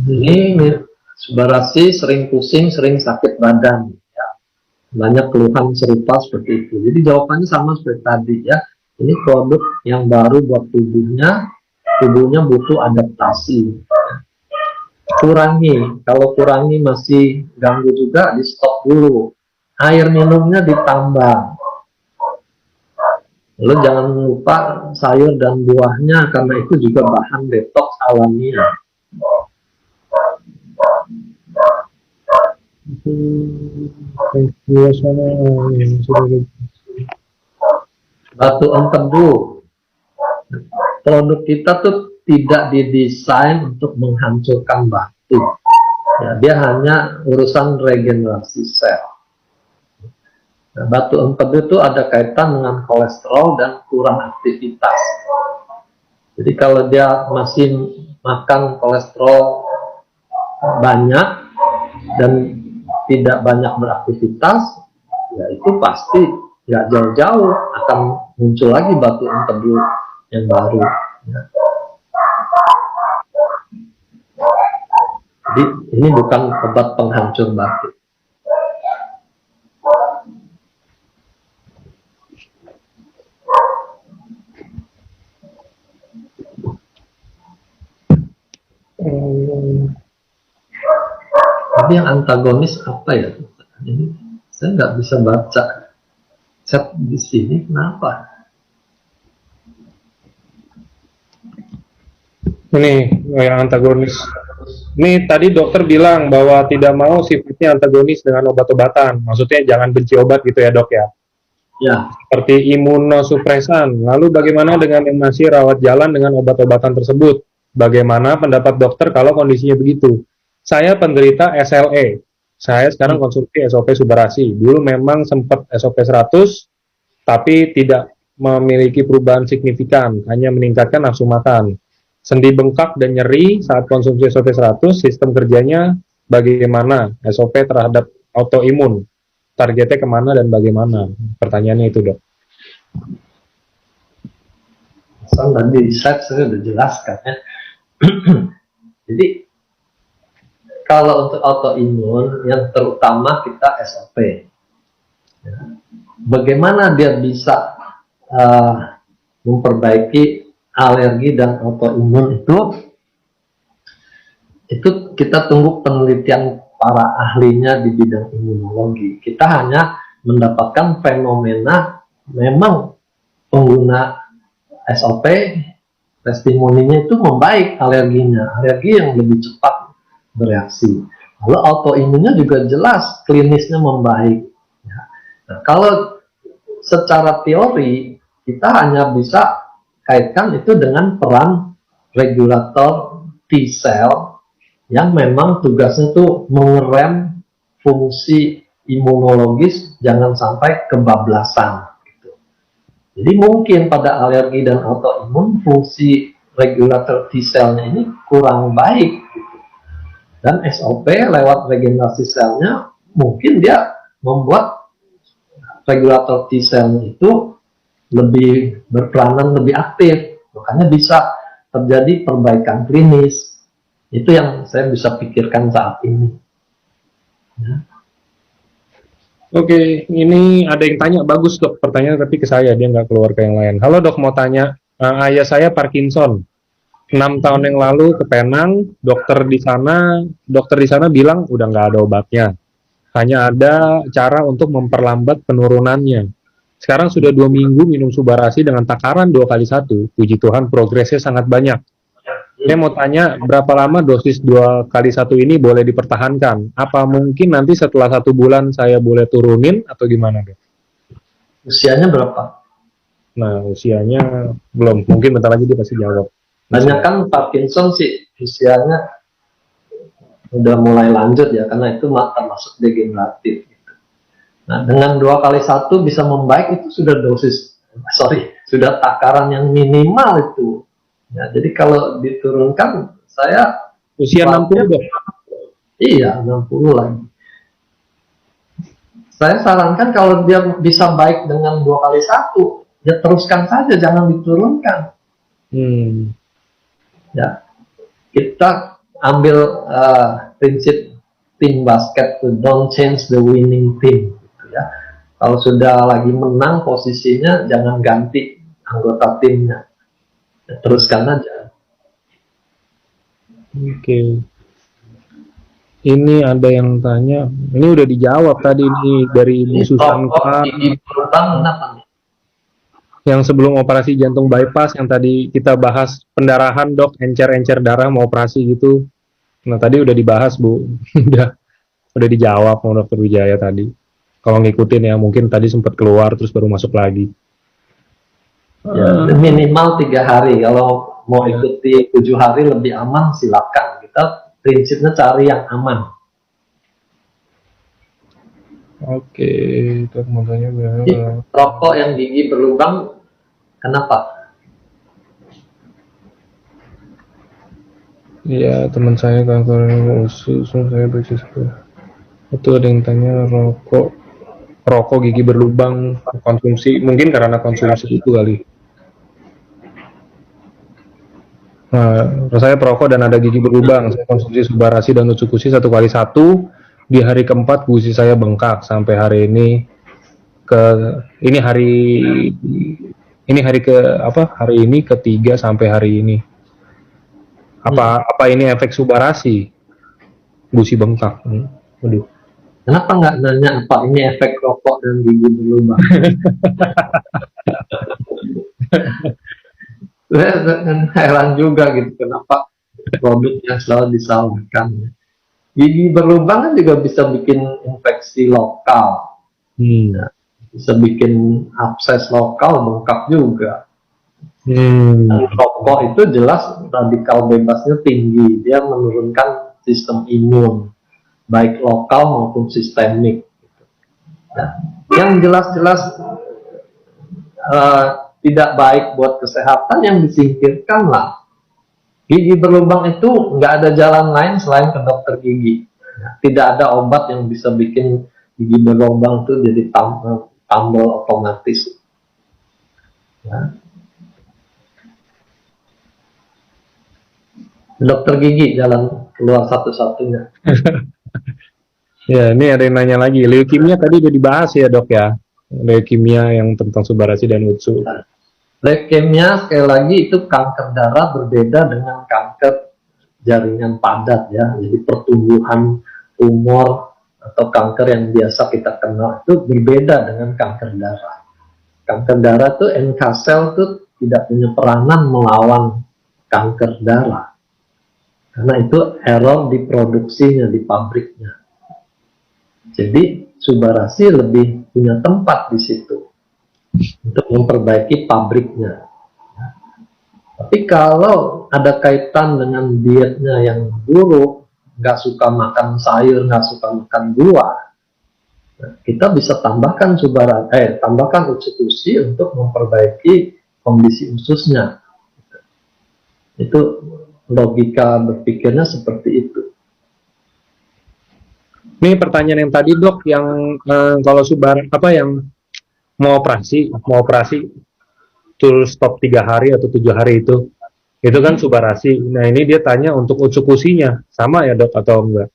Ini Subarasi sering pusing, sering sakit badan. Ya. Banyak keluhan serupa seperti itu. Jadi jawabannya sama seperti tadi ya. Ini produk yang baru buat tubuhnya butuh adaptasi. Kurangi, kalau kurangi masih ganggu juga, di stop dulu. Air minumnya ditambah. Lalu jangan lupa sayur dan buahnya, karena itu juga bahan detox alamiah. Batu empedu. Produk kita tuh tidak didesain untuk menghancurkan batu. Ya, dia hanya urusan regenerasi sel. Nah, batu empedu itu ada kaitan dengan kolesterol dan kurang aktivitas. Jadi kalau dia masih makan kolesterol banyak dan tidak banyak beraktivitas, ya itu pasti nggak jauh-jauh akan muncul lagi batu empedu yang baru. Ya. Jadi ini bukan obat penghancur batu. Tapi yang antagonis apa ya? Ini saya nggak bisa baca chat di sini, kenapa? Ini yang antagonis. Ini tadi dokter bilang bahwa tidak mau sifatnya antagonis dengan obat-obatan. Maksudnya jangan benci obat gitu ya dok ya? Ya. Seperti imunosupresan. Lalu bagaimana dengan yang masih rawat jalan dengan obat-obatan tersebut? Bagaimana pendapat dokter kalau kondisinya begitu? Saya penderita SLE. Saya sekarang konsumsi SOP Subarasi. Dulu memang sempat SOP 100, tapi tidak memiliki perubahan signifikan, hanya meningkatkan nafsu makan. Sendi bengkak dan nyeri saat konsumsi SOP 100, sistem kerjanya bagaimana? SOP terhadap autoimun, targetnya kemana dan bagaimana? Pertanyaannya itu dok. Tadi di slide saya sudah jelaskan ya. Jadi kalau untuk autoimun yang terutama kita SOP. Ya. Bagaimana dia bisa memperbaiki alergi dan autoimun itu kita tunggu penelitian para ahlinya di bidang imunologi. Kita hanya mendapatkan fenomena memang pengguna SOP testimoninya itu membaik alerginya, alergi yang lebih cepat bereaksi. Lalu autoimunnya juga jelas klinisnya membaik. Ya. Nah, kalau secara teori kita hanya bisa kaitkan itu dengan peran regulator T-cell yang memang tugasnya itu mengerem fungsi imunologis jangan sampai kebablasan. Gitu. Jadi mungkin pada alergi dan autoimun fungsi regulator T-cellnya ini kurang baik. Gitu. Dan SOP lewat regenerasi selnya mungkin dia membuat regulator T-cellnya itu lebih berperanan, lebih aktif, makanya bisa terjadi perbaikan klinis. Itu yang saya bisa pikirkan saat ini. Ya. Oke, ini ada yang tanya, bagus dok, pertanyaan tapi ke saya, dia nggak keluar ke yang lain. Halo dok, mau tanya, ayah saya Parkinson, 6 tahun yang lalu ke Penang, dokter di sana bilang udah nggak ada obatnya, hanya ada cara untuk memperlambat penurunannya. Sekarang sudah 2 minggu minum Subarasi dengan takaran 2 kali 1. Puji Tuhan progresnya sangat banyak. Saya mau tanya, berapa lama dosis 2x1 ini boleh dipertahankan? Apa mungkin nanti setelah 1 bulan saya boleh turunin atau gimana, Dok? Usianya berapa? Nah, usianya belum. Mungkin bentar lagi dia pasti jawab. Banyak kan Parkinson sih usianya udah mulai lanjut ya, karena itu termasuk degeneratif. Nah, dengan 2x1 bisa membaik itu sudah sudah takaran yang minimal itu. Ya, jadi kalau diturunkan, saya Usia 60, Dok? iya 60 lagi. Saya sarankan kalau dia bisa baik dengan 2x1, ya teruskan saja, jangan diturunkan. Ya, kita ambil prinsip tim basket tuh, don't change the winning team. Gitu ya. Kalau sudah lagi menang posisinya, jangan ganti anggota timnya, ya, teruskan aja. Oke. Ini ada yang tanya, ini udah dijawab tadi ini dari Ibu Susanka. Yang sebelum operasi jantung bypass yang tadi kita bahas pendarahan, Dok, encer-encer darah mau operasi gitu. Nah, tadi udah dibahas, Bu. udah dijawab sama Dokter Wijaya tadi. Kalau ngikutin ya, mungkin tadi sempat keluar terus baru masuk lagi. Ya, minimal 3 hari. Kalau mau ikuti 7 hari lebih aman, silakan. Kita prinsipnya cari yang aman. Oke, itu makanya rokok yang gigi berlubang, kenapa? Iya, teman saya kanker usus, saya baca itu ada yang tanya rokok gigi berlubang konsumsi, mungkin karena konsumsi itu kali. Nah, saya perokok dan ada gigi berlubang, saya konsumsi Subarasi dan Utsukushi 1x1, di hari keempat gusi saya bengkak sampai hari ini hari ini ketiga sampai hari ini. Apa ini efek Subarasi? Gusi bengkak. Waduh. Kenapa nggak nanya apa ini efek rokok dan gigi berlubang? Heran juga gitu, kenapa produk yang selalu disalahkan. Gigi berlubang kan juga bisa bikin infeksi lokal, ya, bisa bikin abses lokal, bengkak juga. Dan rokok itu jelas radikal bebasnya tinggi, dia menurunkan sistem imun, baik lokal maupun sistemik. Nah, yang jelas-jelas tidak baik buat kesehatan yang disingkirkan lah. Gigi berlubang itu nggak ada jalan lain selain ke dokter gigi. Nah, tidak ada obat yang bisa bikin gigi berlubang itu jadi tambal otomatis. Ya. Dokter gigi jalan keluar satu-satunya. Ya, ini ada yang nanya lagi. Leukemia tadi udah dibahas ya, Dok ya. Leukemia yang tentang Subarasi dan Utsu. Leukemia sekali lagi itu kanker darah, berbeda dengan kanker jaringan padat ya. Jadi pertumbuhan tumor atau kanker yang biasa kita kenal itu berbeda dengan kanker darah. Kanker darah itu NK sel itu tidak punya peranan melawan kanker darah. Karena itu error di produksinya, di pabriknya. Jadi Subarasi lebih punya tempat di situ untuk memperbaiki pabriknya. Tapi kalau ada kaitan dengan dietnya yang buruk, nggak suka makan sayur, nggak suka makan buah, kita bisa tambahkan tambahkan Utsukushi untuk memperbaiki kondisi ususnya. Itu logika berpikirnya seperti itu. Ini pertanyaan yang tadi, Dok, yang kalau yang mau operasi terus stop 3 hari atau 7 hari itu kan Subarasi. Nah, ini dia tanya untuk Utsukushinya sama ya, Dok, atau enggak?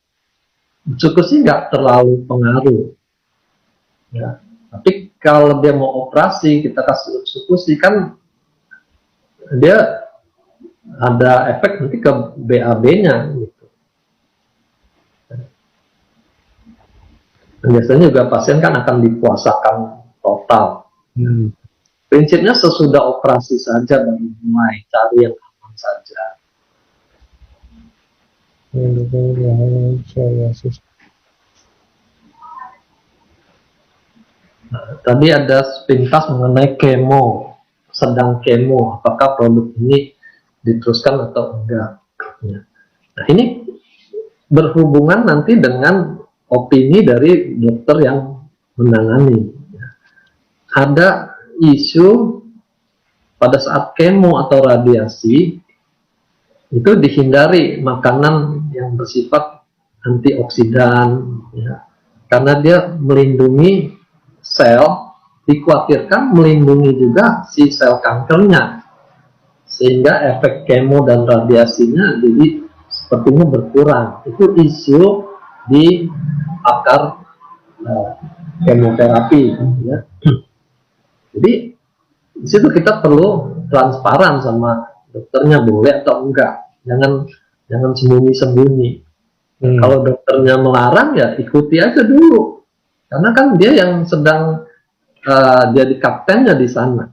Utsukushi nggak terlalu pengaruh ya. Tapi kalau dia mau operasi, kita kasih Utsukushi kan dia ada efek nanti ke BAB-nya gitu. Dan biasanya juga pasien kan akan dipuasakan total. Prinsipnya sesudah operasi saja baru mulai cari yang aman saja. Tadi ada sepintas mengenai kemo, sedang kemo, apakah produk ini diteruskan atau enggak. Ya. Nah, ini berhubungan nanti dengan opini dari dokter yang menangani. Ya. Ada isu pada saat kemo atau radiasi itu dihindari makanan yang bersifat antioksidan, ya, karena dia melindungi sel, dikhawatirkan melindungi juga si sel kankernya, sehingga efek kemo dan radiasinya jadi sepertinya berkurang. Itu isu di akar kemoterapi, ya. Jadi di situ kita perlu transparan sama dokternya, boleh atau enggak. Jangan sembunyi-sembunyi. Kalau dokternya melarang, ya ikuti aja dulu. Karena kan dia yang sedang jadi kaptennya di sana.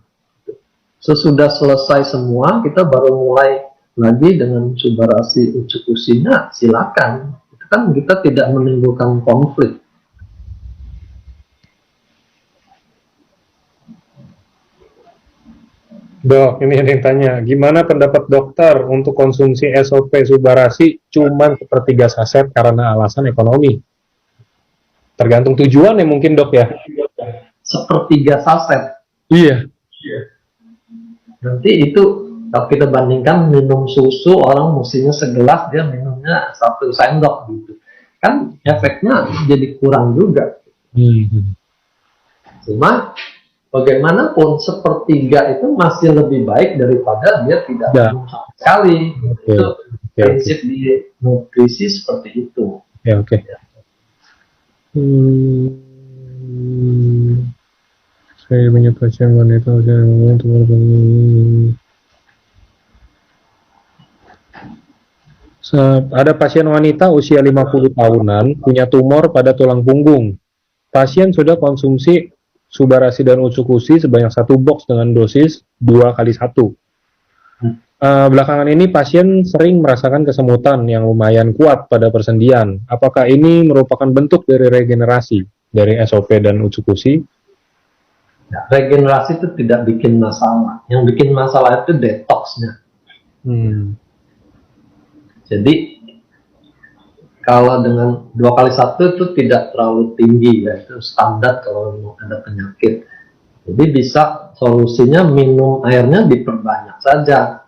Sesudah selesai semua, kita baru mulai lagi dengan subarasi ucuk-usinya, silakan. Itu kan kita tidak menimbulkan konflik. Dok, ini ada yang tanya, gimana pendapat dokter untuk konsumsi SOP Subarasi cuman sepertiga saset karena alasan ekonomi? Tergantung tujuan ya mungkin dok ya? Sepertiga saset. Iya. Nanti itu kalau kita bandingkan minum susu, orang mestinya segelas, dia minumnya 1 sendok gitu. Kan efeknya jadi kurang juga. Cuma bagaimanapun sepertiga itu masih lebih baik daripada dia tidak minum sama sekali. Itu prinsip di nutrisi seperti itu. Oke. Saya punya pasien wanita ada pasien wanita usia 50 tahunan punya tumor pada tulang punggung. Pasien sudah konsumsi Subarasi dan Utsukushi sebanyak 1 box dengan dosis 2x1. Belakangan ini pasien sering merasakan kesemutan yang lumayan kuat pada persendian. Apakah ini merupakan bentuk dari regenerasi dari SOP dan Utsukushi? Ya, regenerasi itu tidak bikin masalah. Yang bikin masalah itu detoxnya. Jadi kalau dengan 2x1 itu tidak terlalu tinggi, ya, itu standar kalau mau ada penyakit. Jadi bisa solusinya minum airnya diperbanyak saja.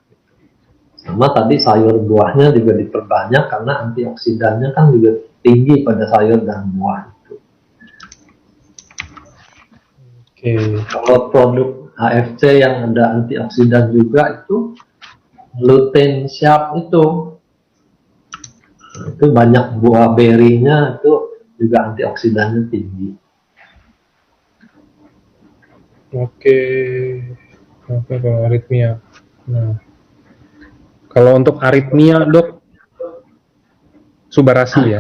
Sama tadi sayur buahnya juga diperbanyak karena antioksidannya kan juga tinggi pada sayur dan buah itu. Kalau produk HFC yang ada antioksidan juga itu lutein siap itu banyak buah berinya, itu juga antioksidannya tinggi. Oke, kalau aritmia. Nah, kalau untuk aritmia dok, Subarasi ya?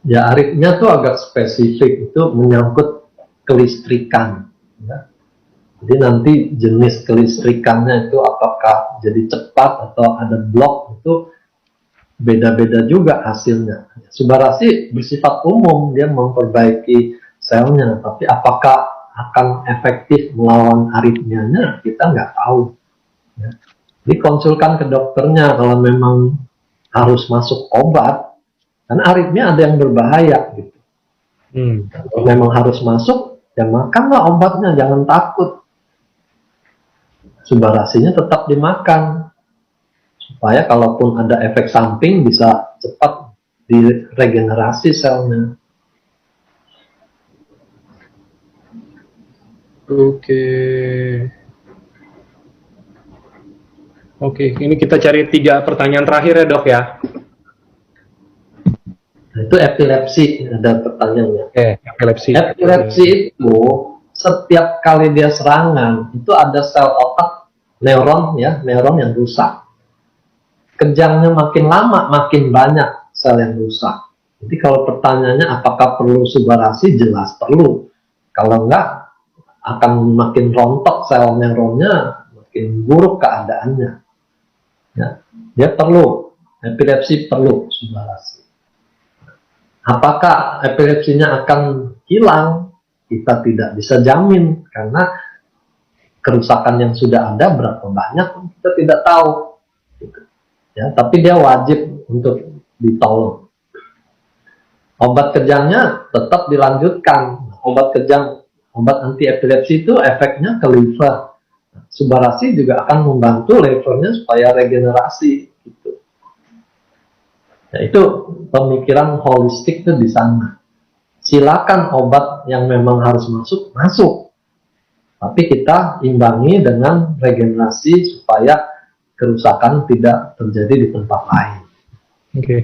Ya aritmia tuh agak spesifik, itu menyangkut kelistrikan. Ya. Jadi nanti jenis kelistrikannya itu apakah jadi cepat atau ada blok, itu beda-beda juga hasilnya. Subarasi bersifat umum, dia memperbaiki selnya, tapi apakah akan efektif melawan aritmianya, kita nggak tahu. Ya. Jadi konsulkan ke dokternya kalau memang harus masuk obat, karena aritmia ada yang berbahaya gitu. Kalau memang harus masuk, ya makanlah obatnya, jangan takut. Subarasinya tetap dimakan, supaya kalaupun ada efek samping bisa cepat diregenerasi selnya. Oke, ini kita cari 3 pertanyaan terakhir ya dok ya. Nah, itu epilepsi, ada pertanyaannya. Epilepsi. Epilepsi itu setiap kali dia serangan itu ada sel otak neuron yang rusak. Kejangnya makin lama makin banyak sel yang rusak. Jadi kalau pertanyaannya apakah perlu Subarasi, jelas perlu. Kalau enggak akan makin rontok sel neuronnya, makin buruk keadaannya. Ya, dia perlu epilepsi perlu subarasi. Apakah epilepsinya akan hilang? Kita tidak bisa jamin, karena kerusakan yang sudah ada berapa banyak kita tidak tahu. Ya, tapi dia wajib untuk ditolong. Obat kejangnya tetap dilanjutkan. Obat anti epilepsi itu efeknya ke liver. Subarasi juga akan membantu livernya supaya regenerasi. Gitu. Ya, itu pemikiran holistik itu di sana. Silakan obat yang memang harus masuk. Tapi kita imbangi dengan regenerasi supaya kerusakan tidak terjadi di tempat lain. Oke.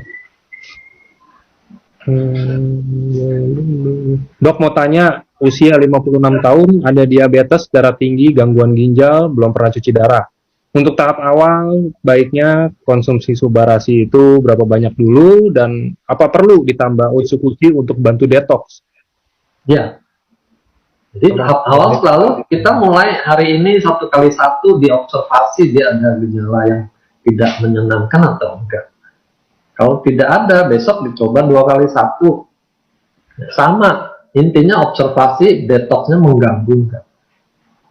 Dok mau tanya, usia 56 tahun, ada diabetes, darah tinggi, gangguan ginjal, belum pernah cuci darah. Untuk tahap awal, baiknya konsumsi subarasi itu berapa banyak dulu, dan apa perlu ditambah Otsukushi untuk bantu detox? Ya, jadi tahap awal selalu kita mulai hari ini 1x1 diobservasi dia ada gejala yang tidak menyenangkan atau enggak. Kalau tidak ada, besok dicoba 2x1. Sama, intinya observasi detoxnya mengganggu enggak.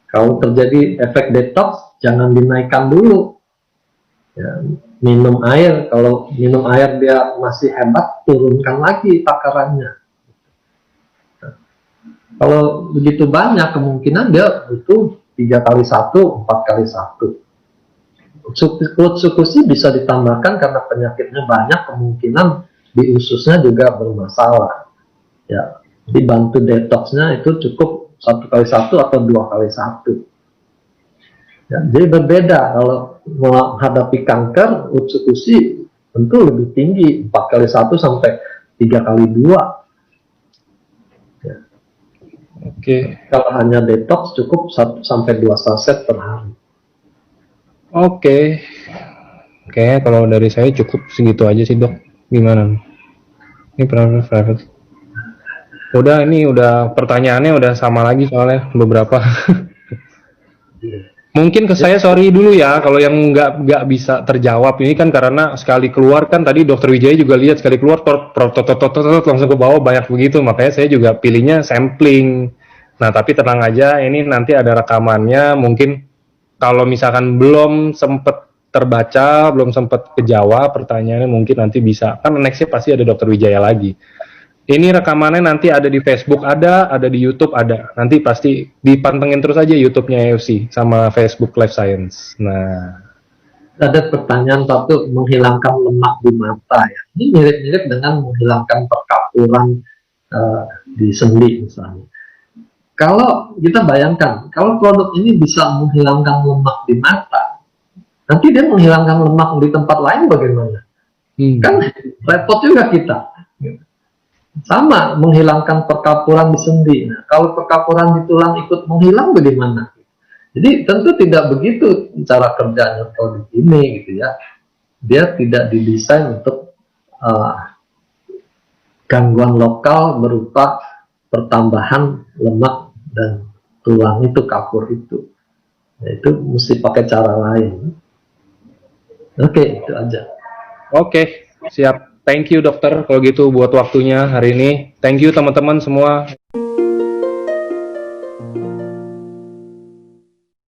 Kalau terjadi efek detox, jangan dinaikkan dulu. Ya, minum air, kalau minum air dia masih hebat, turunkan lagi takarannya. Kalau begitu banyak, kemungkinan dia butuh 3x1, 4x1. Otsukushi bisa ditambahkan karena penyakitnya banyak, kemungkinan di ususnya juga bermasalah. Ya, dibantu detoxnya itu cukup 1x1 atau 2x1. Ya, jadi berbeda kalau menghadapi kanker, Otsukushi tentu lebih tinggi, 4x1 sampai 3x2. Ya. Oke. Kalau hanya detox cukup 1 sampai 2 saset per hari. Oke. Kayaknya kalau dari saya cukup segitu aja sih dok. Gimana? Ini private. Udah pertanyaannya udah sama lagi soalnya beberapa. Mungkin ke saya sorry dulu ya kalau yang nggak bisa terjawab ini kan karena sekali keluar kan tadi dokter Wijaya juga lihat sekali keluar langsung ke bawah banyak begitu, makanya saya juga pilihnya sampling. Nah tapi tenang aja, ini nanti ada rekamannya, mungkin kalau misalkan belum sempet terbaca, belum sempet kejawab pertanyaannya, mungkin nanti bisa, kan nextnya pasti ada dokter Wijaya lagi. Ini rekamannya nanti ada di Facebook, ada di YouTube ada. Nanti pasti dipantengin terus aja YouTube-nya EFC sama Facebook Life Science. Nah, ada pertanyaan satu, menghilangkan lemak di mata ya. Ini mirip-mirip dengan menghilangkan perkapuran di sendi misalnya. Kalau kita bayangkan, kalau produk ini bisa menghilangkan lemak di mata, nanti dia menghilangkan lemak di tempat lain bagaimana? Kan repot juga kita. Sama, menghilangkan perkapuran di sendi. Nah, kalau perkapuran di tulang ikut menghilang bagaimana? Jadi tentu tidak begitu cara kerjanya produk ini gitu ya. Dia tidak didesain untuk gangguan lokal berupa pertambahan lemak dan tulang itu, kapur itu. Nah, itu mesti pakai cara lain. Oke, itu aja. Oke, siap. Thank you dokter kalau gitu buat waktunya hari ini. Thank you teman-teman semua.